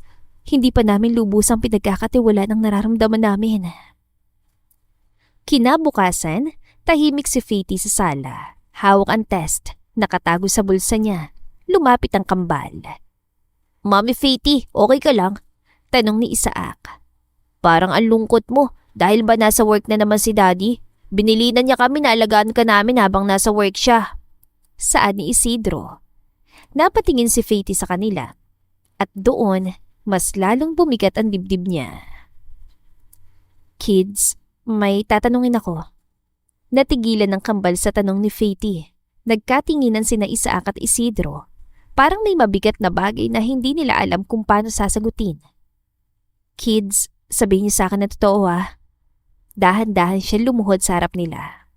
A: Hindi pa namin lubusang pinagkakatiwala ng nararamdaman namin. Kinabukasan, tahimik si Faty sa sala. Hawak ang test, nakatago sa bulsa niya. Lumapit ang kambal. Mami Faty, okay ka lang? Tanong ni Isaac. Parang ang lungkot mo dahil ba nasa work na naman si Daddy? Binilinan niya kami na alagaan ka namin habang nasa work siya. Saan ni Isidro? Napatingin si Faty sa kanila at doon mas lalong bumigat ang dibdib niya. Kids, may tatanungin ako. Natigilan ng kambal sa tanong ni Faty. Nagkatinginan sina Isaac at Isidro. Parang may mabigat na bagay na hindi nila alam kung paano sasagutin. Kids, sabihin niyo sa akin na totoo Dahan-dahan siya lumuhod sa harap nila.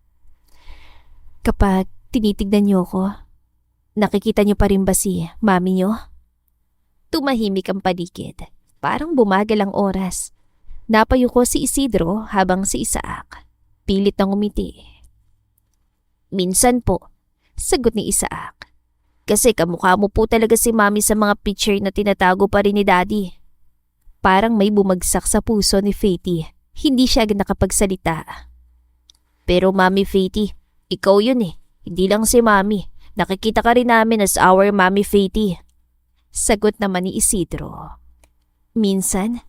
A: Kapag tinitignan niyo ako, nakikita niyo pa rin ba si mami niyo? Tumahimik ang paligid. Parang bumagal ang oras. Napayuko si Isidro habang si Isaac pilit na ngumiti. Minsan po, sagot ni Isaac. Kasi kamukha mo po talaga si mami sa mga picture na tinatago pa rin ni Daddy. Parang may bumagsak sa puso ni Faty. Hindi siya agad nakapagsalita. Pero Mami Faty, ikaw yun Hindi lang si Mami. Nakikita ka rin namin as our Mami Faty. Sagot naman ni Isidro. Minsan,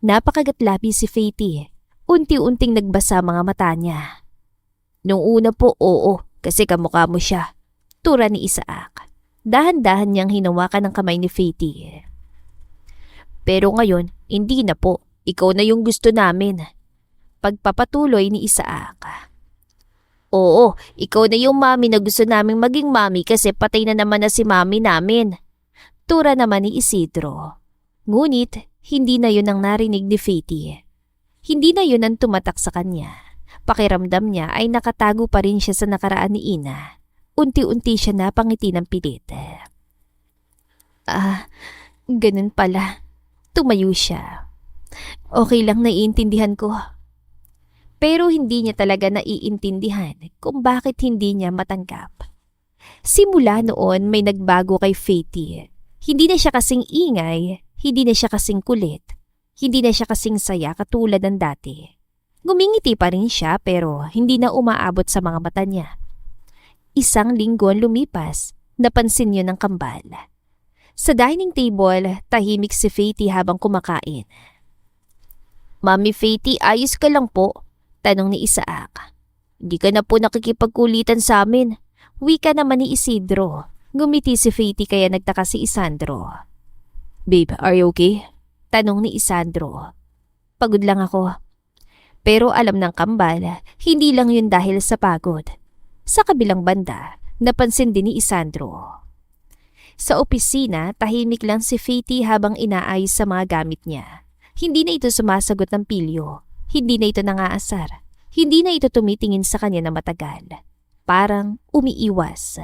A: napakagatlabi si Faty. Unti-unting nagbasa mga mata niya. Nung una po, oo, kasi kamukha mo siya. Tura ni Isaac. Dahan-dahan niyang hinawakan ang kamay ni Faty. Pero ngayon, hindi na po. Ikaw na yung gusto namin. Pagpapatuloy ni Isaac. Oo, ikaw na yung mami na gusto naming maging mami kasi patay na naman na si mami namin. Tura naman ni Isidro. Ngunit, hindi na yun ang narinig ni Faty. Hindi na yun ang tumatak sa kanya. Pakiramdam niya ay nakatago pa rin siya sa nakaraan ni Ina. Unti-unti siya napangiti ng pilit. Ganun pala. Tumayo siya. Okay lang, naiintindihan ko. Pero hindi niya talaga naiintindihan kung bakit hindi niya matanggap. Simula noon may nagbago kay Faithy. Hindi na siya kasing ingay, hindi na siya kasing kulit, hindi na siya kasing saya katulad ng dati. Ngumingiti pa rin siya pero hindi na umaabot sa mga mata niya. 1 linggo ang lumipas, napansin yun ng kambal. Sa dining table, tahimik si Faithy habang kumakain. Mami Faithy, ayos ka lang po? Tanong ni Isaac. Hindi ka na po nakikipagkulitan sa amin. Wika naman ni Isidro. Ngumiti si Faithy kaya nagtaka si Isandro. Babe, are you okay? Tanong ni Isandro. Pagod lang ako. Pero alam ng kambal, hindi lang yun dahil sa pagod. Sa kabilang banda, napansin din ni Isandro. Sa opisina, tahimik lang si Faithy habang inaayos sa mga gamit niya. Hindi na ito sumasagot ng pilyo. Hindi na ito nangaasar. Hindi na ito tumitingin sa kanya na matagal. Parang umiiwas.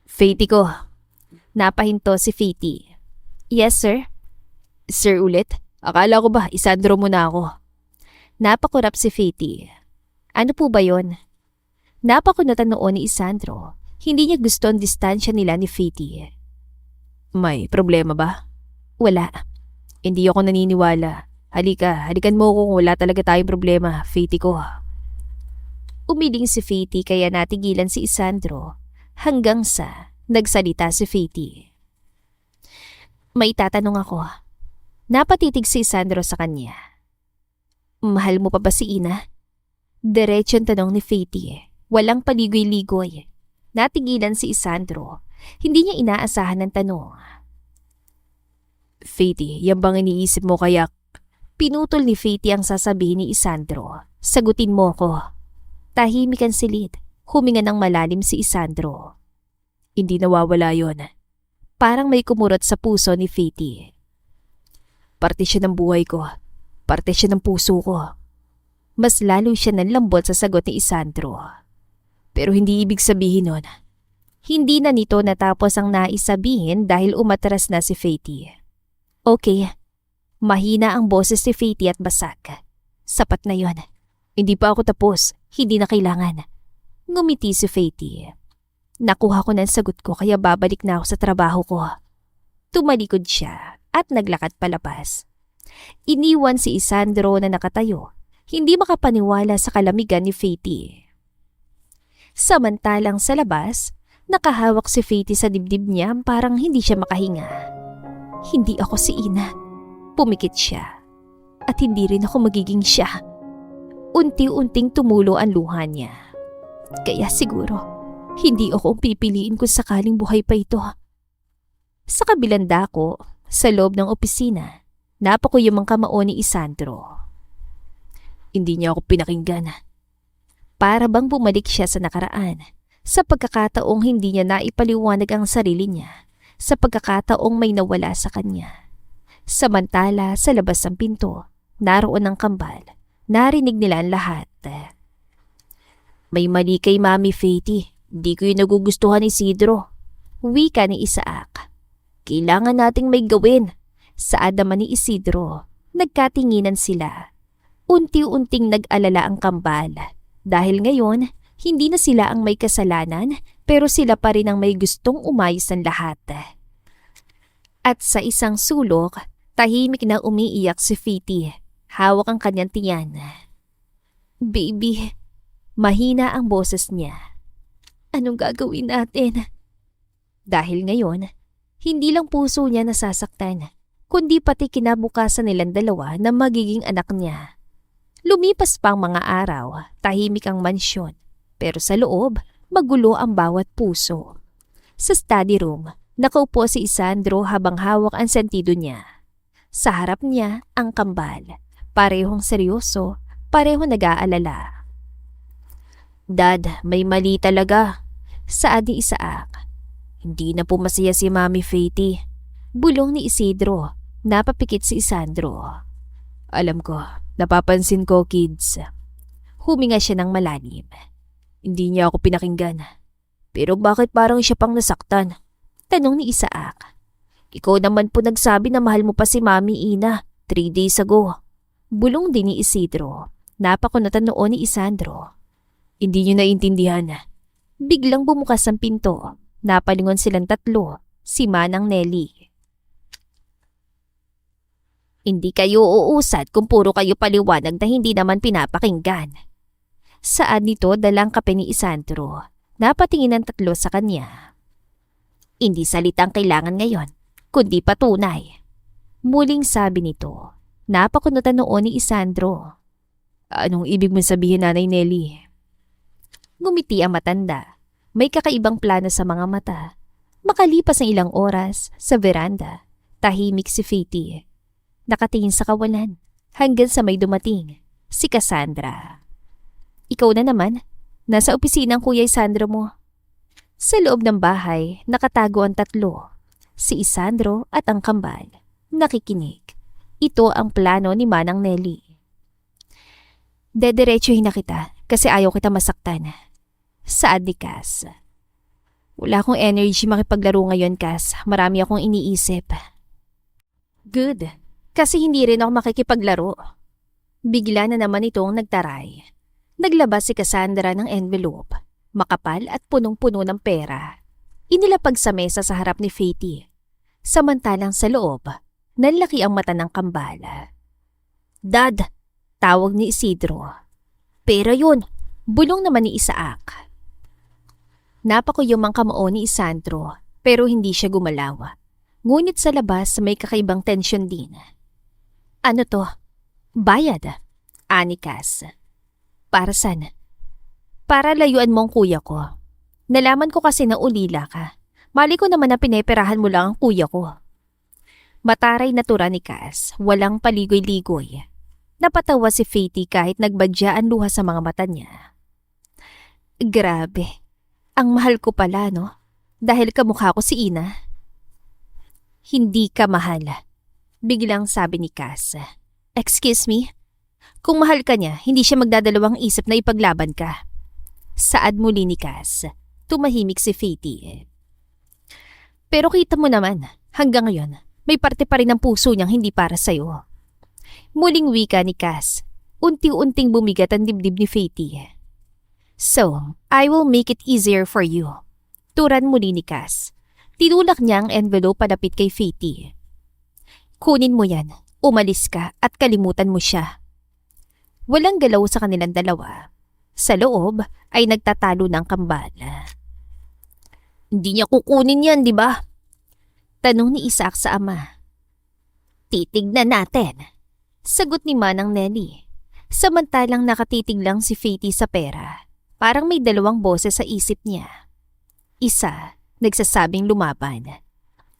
A: Faithy ko. Napahinto si Faithy. Yes, sir? Sir ulit? Akala ko ba Isandro mo na ako? Napakurap si Faithy. Ano po ba yon? Napakunatan noon ni Isandro. Hindi niya gusto ang distansya nila ni Faithy. May problema ba? Wala. Hindi ako naniniwala. Halikan mo kung wala talaga tayong problema, Faithy ko. Umiling si Faithy kaya natigilan si Isandro hanggang sa nagsalita si Faithy. May tatanong ako. Napatitig si Isandro sa kanya. Mahal mo pa ba si Ina? Diretsong tanong ni Faithy. Walang paligoy-ligoy. Natigilan si Isandro. Hindi niya inaasahan ng tanong. Faithy, yan bang iniisip mo kaya? Pinutol ni Faithy ang sasabihin ni Isandro. Sagutin mo ko. Tahimik ang silid. Huminga ng malalim si Isandro. Hindi nawawala yon. Parang may kumurot sa puso ni Faithy. Parte siya ng buhay ko. Parte siya ng puso ko. Mas lalo siya nanlambot sa sagot ni Isandro. Pero hindi ibig sabihin nun. Hindi na nito natapos ang naisabihin dahil umatras na si Faithy. Okay. Mahina ang boses ni Faithy at basag. Sapat na yon. Hindi pa ako tapos. Hindi na kailangan. Ngumiti si Faithy. Nakuha ko ng sagot ko kaya babalik na ako sa trabaho ko. Tumalikod siya at naglakad palabas. Iniwan si Isandro na nakatayo. Hindi makapaniwala sa kalamigan ni Faithy. Samantalang sa labas, nakahawak si Faithy sa dibdib niya parang hindi siya makahinga. Hindi ako si Ina. Pumikit siya. At hindi rin ako magiging siya. Unti-unting tumulo ang luha niya. Kaya siguro, hindi ako pipiliin kung sakaling buhay pa ito. Sa kabilang dako, sa loob ng opisina, napakuyom ang kamao ni Isandro. Hindi niya ako pinakinggan. Para bang bumalik siya sa nakaraan, sa pagkakataong hindi niya naipaliwanag ang sarili niya, sa pagkakataong may nawala sa kanya. Samantala sa labas ng pinto, naroon ang kambal. Narinig nila ang lahat. May mali kay Mami Faithy. Di ko yung nagugustuhan ni Isidro. Wika ni Isaac. Kailangan nating may gawin. Saad naman ni Isidro. Nagkatinginan sila. Unti-unting nag-alala ang kambal. Dahil ngayon, hindi na sila ang may kasalanan, pero sila pa rin ang may gustong umayos ng lahat. At sa isang sulok, tahimik na umiiyak si Faithy. Hawak ang kanyang tiyan. Baby, mahina ang boses niya. Anong gagawin natin? Dahil ngayon, hindi lang puso niya nasasaktan, kundi pati kinabukasan nilang dalawa na magiging anak niya. Lumipas pa ang mga araw, tahimik ang mansyon, pero sa loob, magulo ang bawat puso. Sa study room, nakaupo si Isandro habang hawak ang sentido niya. Sa harap niya ang kambal. Parehong seryoso, parehong nag-aalala. Dad, may mali talaga. Saad ni Isaac. Hindi na po masaya si Mami Faithy. Bulong ni Isidro. Napapikit si Isandro. Alam ko, napapansin ko, kids. Huminga siya ng malalim. Hindi niya ako pinakinggan.
B: Pero bakit parang siya pang nasaktan?
A: Tanong ni Isaac.
B: Ikaw naman po nagsabi na mahal mo pa si Mami Ina 3 days ago.
A: Bulong din ni Isidro. Napakunatan noon ni Isandro.
B: Hindi niyo naiintindihan.
A: Biglang bumukas ang pinto. Napalingon silang tatlo, si Manang Nelly. Hindi kayo uusad kung puro kayo paliwanag na hindi naman pinapakinggan. Saad nito dalang kape ni Isandro. Napatingin ang tatlo sa kanya. Hindi salitang kailangan ngayon, kundi patunay. Muling sabi nito. Napakunutan noon ni Isandro.
B: Anong ibig mong sabihin, Nanay Nelly?
A: Ngumiti ang matanda. May kakaibang plano sa mga mata. Makalipas ng ilang oras, sa veranda, tahimik si Fatie. Nakatingin sa kawalan hanggang sa may dumating, si Cassandra. Ikaw na naman, nasa opisina ang Kuya Isandro mo. Sa loob ng bahay, nakatago ang tatlo, si Isandro at ang kambal. Nakikinig. Ito ang plano ni Manang Nelly. Dediretsuhin na kita kasi ayaw kita masaktan. Saad ni Cass. Wala akong energy makipaglaro ngayon, Cass. Marami akong iniisip. Good. Kasi hindi rin ako makikipaglaro. Bigla na naman itong nagtaray. Naglabas si Cassandra ng envelope. Makapal at punong-puno ng pera. Inilapag sa mesa sa harap ni Fatie. Samantalang sa loob, nanlaki ang mata ng kambala. Dad! Tawag ni Isidro. Pera yun! Bulong naman ni Isaac. Napakuyom ang kamao ni Isandro pero hindi siya gumalaw. Ngunit sa labas may kakaibang tensyon din. Ano to? Bayad? Ani Cass. Para saan? Para layuan mo ang kuya ko. Nalaman ko kasi na ulila ka. Mali ko naman na pineperahan mo lang ang kuya ko. Mataray na tura ni Cass, walang paligoy-ligoy. Napatawa si Fatie kahit nagbadya ang luha sa mga mata niya. Grabe. Ang mahal ko pala, no? Dahil kamukha ko si Ina. Hindi ka mahal. Biglang sabi ni Cass. Excuse me? Kung mahal ka niya, hindi siya magdadalawang isip na ipaglaban ka. Saad muli ni Cass. Tumahimik si Fatie. Pero kita mo naman, hanggang ngayon, may parte pa rin ng puso niyang hindi para sa'yo. Muling wika ni Cass. Unti-unting bumigat ang dibdib ni Fatie. So, I will make it easier for you. Turan muli ni Cass. Tinulak niya ang envelope palapit kay Fatie. Kunin mo yan, umalis ka at kalimutan mo siya. Walang galaw sa kanilang dalawa. Sa loob ay nagtatalo ng kambal. Hindi niya kukunin yan, di ba? Tanong ni Isaac sa ama. Titignan natin. Sagot ni Manang Nelly. Samantalang nakatitig lang si Fatie sa pera. Parang may dalawang boses sa isip niya. Isa, nagsasabing lumaban.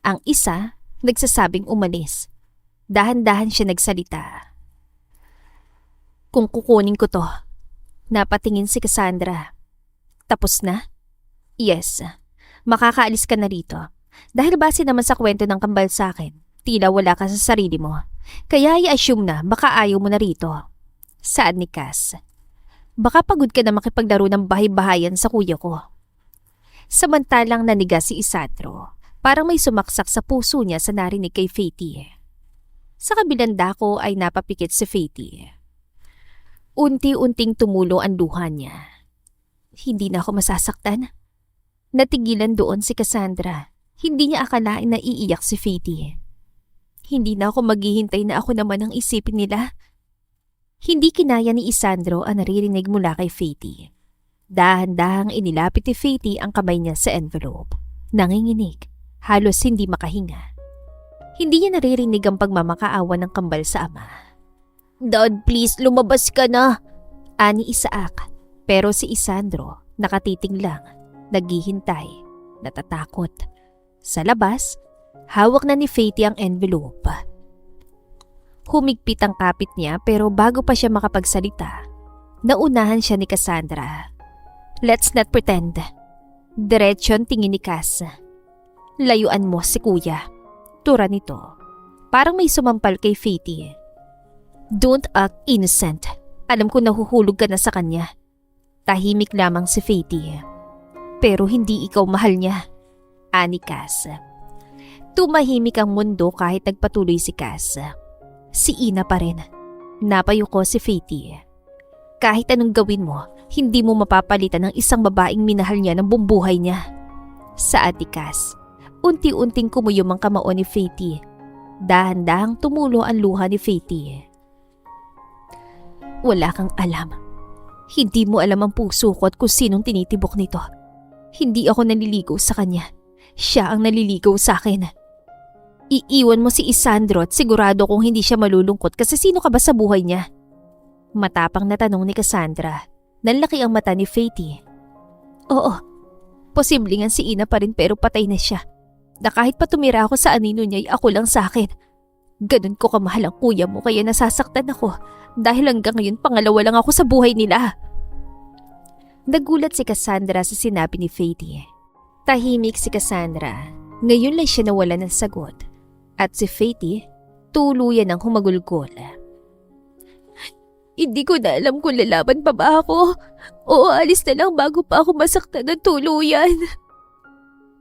A: Ang isa, nagsasabing umalis. Dahan-dahan siya nagsalita. Kung kukunin ko to, napatingin si Cassandra. Tapos na? Yes. Makakaalis ka na rito. Dahil base naman sa kwento ng kambal sa akin, tila wala ka sa sarili mo. Kaya i-assume na baka ayaw mo na rito. Saad ni Cass. Baka pagod ka na makipaglaro ng bahay-bahayan sa kuya ko. Samantalang naniga si Isandro, parang may sumaksak sa puso niya sa narinig kay Fatie. Sa kabilang dako ay napapikit si Fatie. Unti-unting tumulo ang luha niya. Hindi na ako masasaktan. Natigilan doon si Cassandra. Hindi niya akalain na iiyak si Fatie. Hindi na ako maghihintay na ako naman ang isipin nila. Hindi kinaya ni Isandro ang naririnig mula kay Fatie. Dahan-dahang inilapit ni Fatie ang kamay niya sa envelope. Nanginginig, halos hindi makahinga. Hindi niya naririnig ang pagmamakaawa ng kambal sa ama. Dad, please, lumabas ka na! Ani Isaac, pero si Isandro nakatitig lang, naghihintay, natatakot. Sa labas, hawak na ni Fatie ang envelope. Humigpit ang kapit niya pero bago pa siya makapagsalita, naunahan siya ni Cassandra. Let's not pretend. Diretsyon tingin ni Cass. Layuan mo si kuya. Tura nito. Parang may sumampal kay Fatie. Don't act innocent. Alam ko nahuhulog ka na sa kanya. Tahimik lamang si Fatie. pero hindi ikaw mahal niya. Ani Cass. Tumahimik ang mundo kahit nagpatuloy si Cass. Si Ina pa rin. Napayuko si Faithy. Kahit anong gawin mo, hindi mo mapapalitan ng isang babaeng minahal niya ng bumbuhay niya. Sa Ate Cass, unti-unting kumuyom ang kamao ni Faithy. Dahan-dahang tumulo ang luha ni Faithy. Wala kang alam. Hindi mo alam ang puso ko at kung sinong tinitibok nito. Hindi ako naliligaw sa kanya. Siya ang naliligaw sa akin. Iiwan mo si Isandro at sigurado kong hindi siya malulungkot kasi sino ka ba sa buhay niya? Matapang na tanong ni Cassandra. Nanlaki ang mata ni Faithy. Oo, posible nga si Ina pa rin pero patay na siya. Na kahit pa tumira ako sa anino niya ay ako lang sa akin. Ganun ko kamahal ang kuya mo kaya nasasaktan ako dahil hanggang ngayon pangalawa lang ako sa buhay nila. Nagulat si Cassandra sa sinabi ni Faithy. Tahimik si Cassandra. Ngayon lang siya nawala ng sagot. At si Faithy, tuluyan ang humagulgol. Hindi ko na alam kung lalaban pa ba ako o alis na lang bago pa ako masaktan ng tuluyan.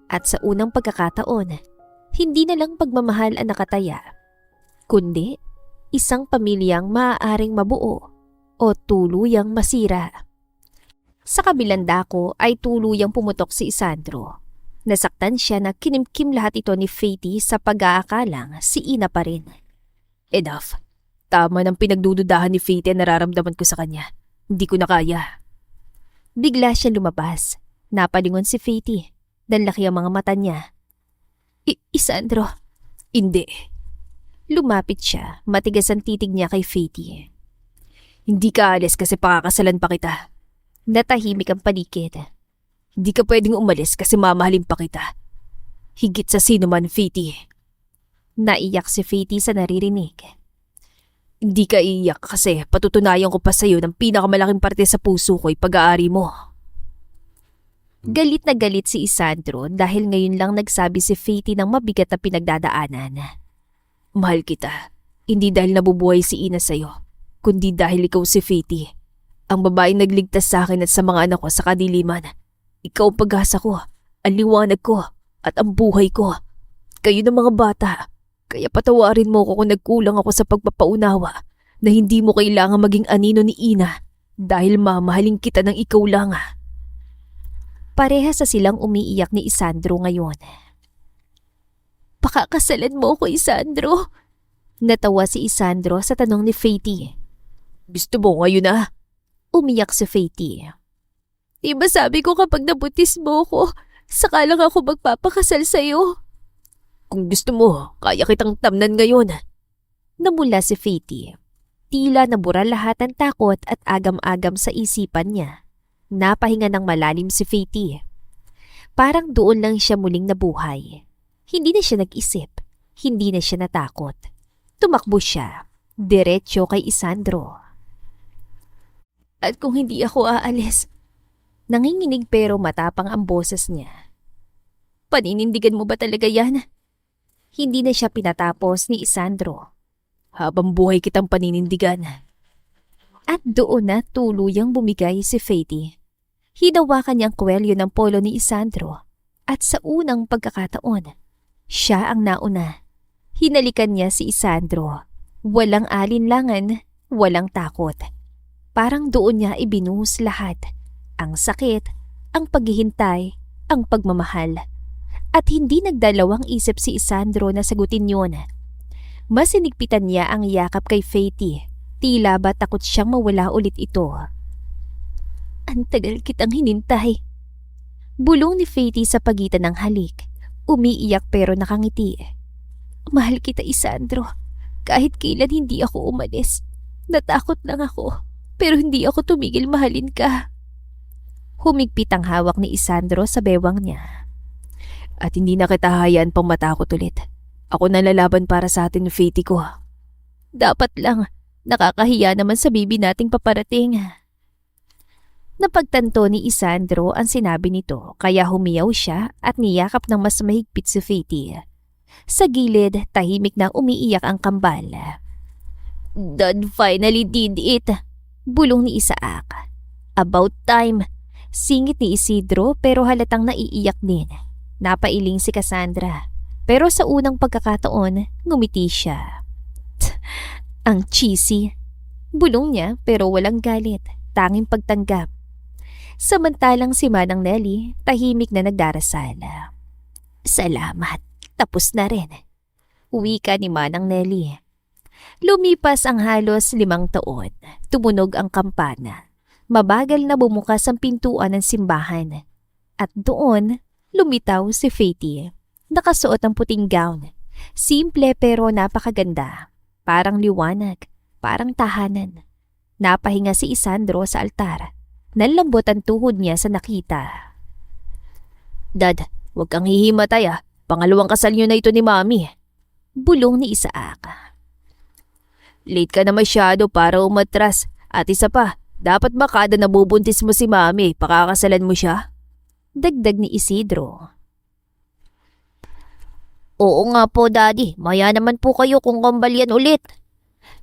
A: At sa unang pagkakataon, hindi na lang pagmamahal ang nakataya, kundi isang pamilyang maaaring mabuo o tuluyang masira. Sa kabilang dako ay tuluyang pumutok si Isandro. Nasaktan siya na kinimkim lahat ito ni Faithy sa pag-aakalang si Ina pa rin. Enough. Tama ng pinagdududahan ni Faithy ang nararamdaman ko sa kanya. Hindi ko na kaya. Bigla siya lumabas. Napalingon si Faithy. Nanlaki ang mga mata niya. Isandro. Hindi. Lumapit siya. Matigas ang titig niya kay Faithy. Hindi ka alis kasi pakakasalan pa kita. Natahimik ang paligid. Hindi ka pwedeng umalis kasi mamahalin pa kita. Higit sa sino man, Faithy. Naiyak si Faithy sa naririnig. Hindi ka iiyak kasi patutunayan ko pa sa'yo ng pinakamalaking parte sa puso ko'y pag-aari mo. Galit na galit si Isandro dahil ngayon lang nagsabi si Faithy ng mabigat na pinagdadaanan. Mahal kita. Hindi dahil nabubuhay si Ina sa'yo, kundi dahil ikaw si Faithy. Ang babaeng nagligtas sa akin at sa mga anak ko sa kadiliman. Ikaw ang pag-asa ko, ang liwanag ko, at ang buhay ko. Kayo ng mga bata. Kaya patawarin mo ko kung nagkulang ako sa pagpapaunawa na hindi mo kailangan maging anino ni Ina dahil mamahalin kita ng ikaw lang. Parehas sa silang umiiyak ni Isandro ngayon. Pakakasalan mo ko, Isandro. Natawa si Isandro sa tanong ni Faithy. Gusto mo ngayon na? Umiyak si Faithy. Diba sabi ko kapag nabutis mo ko, saka lang ako magpapakasal sa'yo. Kung gusto mo, kaya kitang tamnan ngayon. Namula si Faithy. Tila nabura lahat ng takot at agam-agam sa isipan niya. Napahinga ng malalim si Faithy. Parang doon lang siya muling nabuhay. Hindi na siya nag-isip. Hindi na siya natakot. Tumakbo siya. Diretso kay Isandro. At kung hindi ako aalis, nanginginig pero matapang ang boses niya. Paninindigan mo ba talaga yan? Hindi na siya pinatapos ni Isandro. Habang buhay kitang paninindigan. At doon na tuluyang bumigay si Faithy. Hinawakan niya ang kwelyo ng polo ni Isandro. At sa unang pagkakataon, siya ang nauna. Hinalikan niya si Isandro. Walang alinlangan, walang takot. Parang doon niya ibinuhos lahat. Ang sakit, ang paghihintay, ang pagmamahal. At hindi nagdalawang isip si Isandro na sagutin yun. Mas sinigpitan niya ang yakap kay Faithy. Tila ba takot siyang mawala ulit ito. Ang tagal kitang hinintay. Bulong ni Faithy sa pagitan ng halik. Umiiyak pero nakangiti. Mahal kita, Isandro. Kahit kailan hindi ako umalis. Natakot lang ako. Pero hindi ako tumigil mahalin ka. Humigpit ang hawak ni Isandro sa bewang niya. At hindi na kita hayaan pang matakot ulit. Ako na lalaban para sa atin, Faithy ko. Dapat lang, nakakahiya naman sa bibi nating paparating. Napagtanto ni Isandro ang sinabi nito kaya humiyaw siya at niyakap ng mas mahigpit si Faithy. Sa gilid, tahimik na umiiyak ang kambal. Dad finally did it. Bulong ni Isaac. About time. Singit ni Isidro pero halatang naiiyak din. Napailing si Cassandra. Pero sa unang pagkakataon, ngumiti siya. Ang cheesy. Bulong niya pero walang galit, tanging pagtanggap. Samantalang si Manang Nelly, tahimik na nagdarasal. Salamat, tapos na rin. Wika ni Manang Nelly. Lumipas ang halos 5 taon. Tumunog ang kampana. Mabagal na bumukas ang pintuan ng simbahan. At doon, lumitaw si Faith. Nakasuot ang puting gown. Simple pero napakaganda. Parang liwanag. Parang tahanan. Napahinga si Isandro sa altar. Nalambot ang tuhod niya sa nakita. Dad, huwag kang hihimatay ah. Pangalawang kasal niyo na ito ni Mami. Bulong ni Isaac. Late ka na masyado para umatras. At isa pa, dapat ba kada nabubuntis mo si Mami, pakakasalan mo siya? Dagdag ni Isidro. Oo nga po, Daddy. Maya naman po kayo kung kambal yan ulit.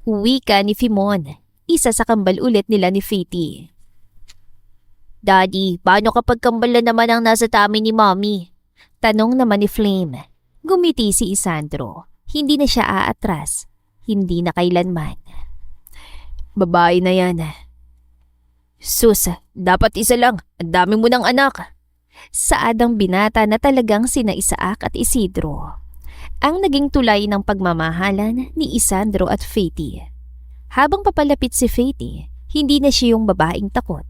A: Wika ni Fimon, isa sa kambal ulit nila ni Faith. Daddy, paano kapag kambal na naman ang nasa tummy ni Mommy? Tanong naman ni Flame. Gumiti si Isandro. Hindi na siya aatras. Hindi na kailanman. Babae na yan. Sus, dapat isa lang. Ang dami mo ng anak. Saadang binata na talagang sina Isaac at Isidro. Ang naging tulay ng pagmamahalan ni Isandro at Faith. Habang papalapit si Faith, hindi na siya yung babaeng takot.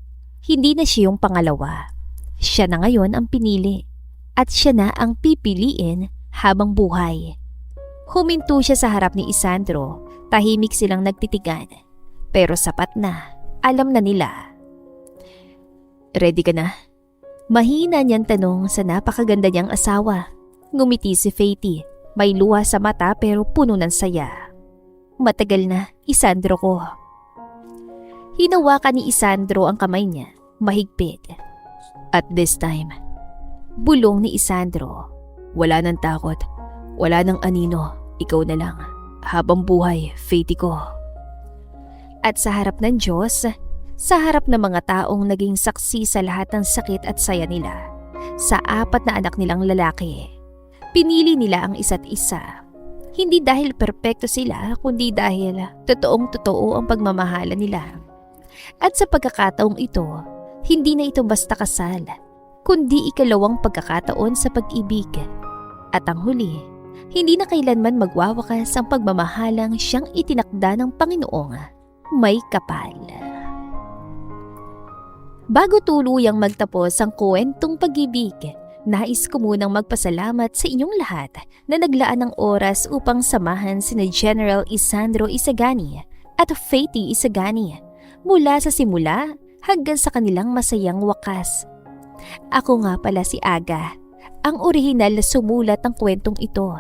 A: Hindi na siya yung pangalawa. Siya na ngayon ang pinili. At siya na ang pipiliin habang buhay. Huminto siya sa harap ni Isandro. Tahimik silang nagtitigan. Pero sapat na. Alam na nila. Ready ka na? Mahina niyang tanong sa napakaganda niyang asawa. Ngumiti si Faith. May luha sa mata pero puno ng saya. Matagal na, Isandro ko. Hinawakan ni Isandro ang kamay niya, mahigpit. At this time, bulong ni Isandro. Wala nang takot, wala nang anino, ikaw na lang. Habang buhay, Faith ko. At sa harap ng Diyos, sa harap ng mga taong naging saksi sa lahat ng sakit at saya nila, sa 4 na anak nilang lalaki, pinili nila ang isa't isa. Hindi dahil perpekto sila, kundi dahil totoong-totoo ang pagmamahala nila. At sa pagkakataong ito, hindi na ito basta kasal, kundi ikalawang pagkakataon sa pag-ibig. At ang huli, hindi na kailanman magwawakas ang pagmamahalang siyang itinakda ng Panginoong may kapal. Bago tuluyang magtapos ang kwentong pag-ibig, nais ko munang magpasalamat sa inyong lahat na naglaan ng oras upang samahan sina General Isandro Isagani at Faith Isagani mula sa simula hanggang sa kanilang masayang wakas. Ako nga pala si Aga, ang orihinal na sumulat ng kwentong ito.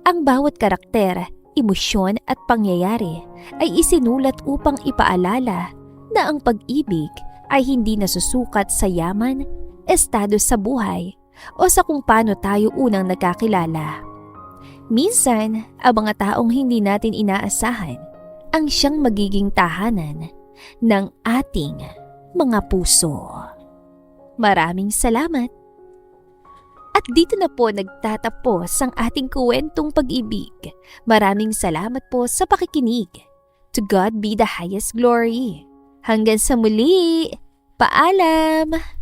A: Ang bawat karakter, emosyon at pangyayari ay isinulat upang ipaalala na ang pag-ibig ay hindi nasusukat sa yaman, estado sa buhay, o sa kung paano tayo unang nagkakilala. Minsan, ang mga taong hindi natin inaasahan ang siyang magiging tahanan ng ating mga puso. Maraming salamat. At dito na po nagtatapos ang ating kwentong pag-ibig. Maraming salamat po sa pakikinig. To God be the highest glory. Hanggang sa muli. Paalam!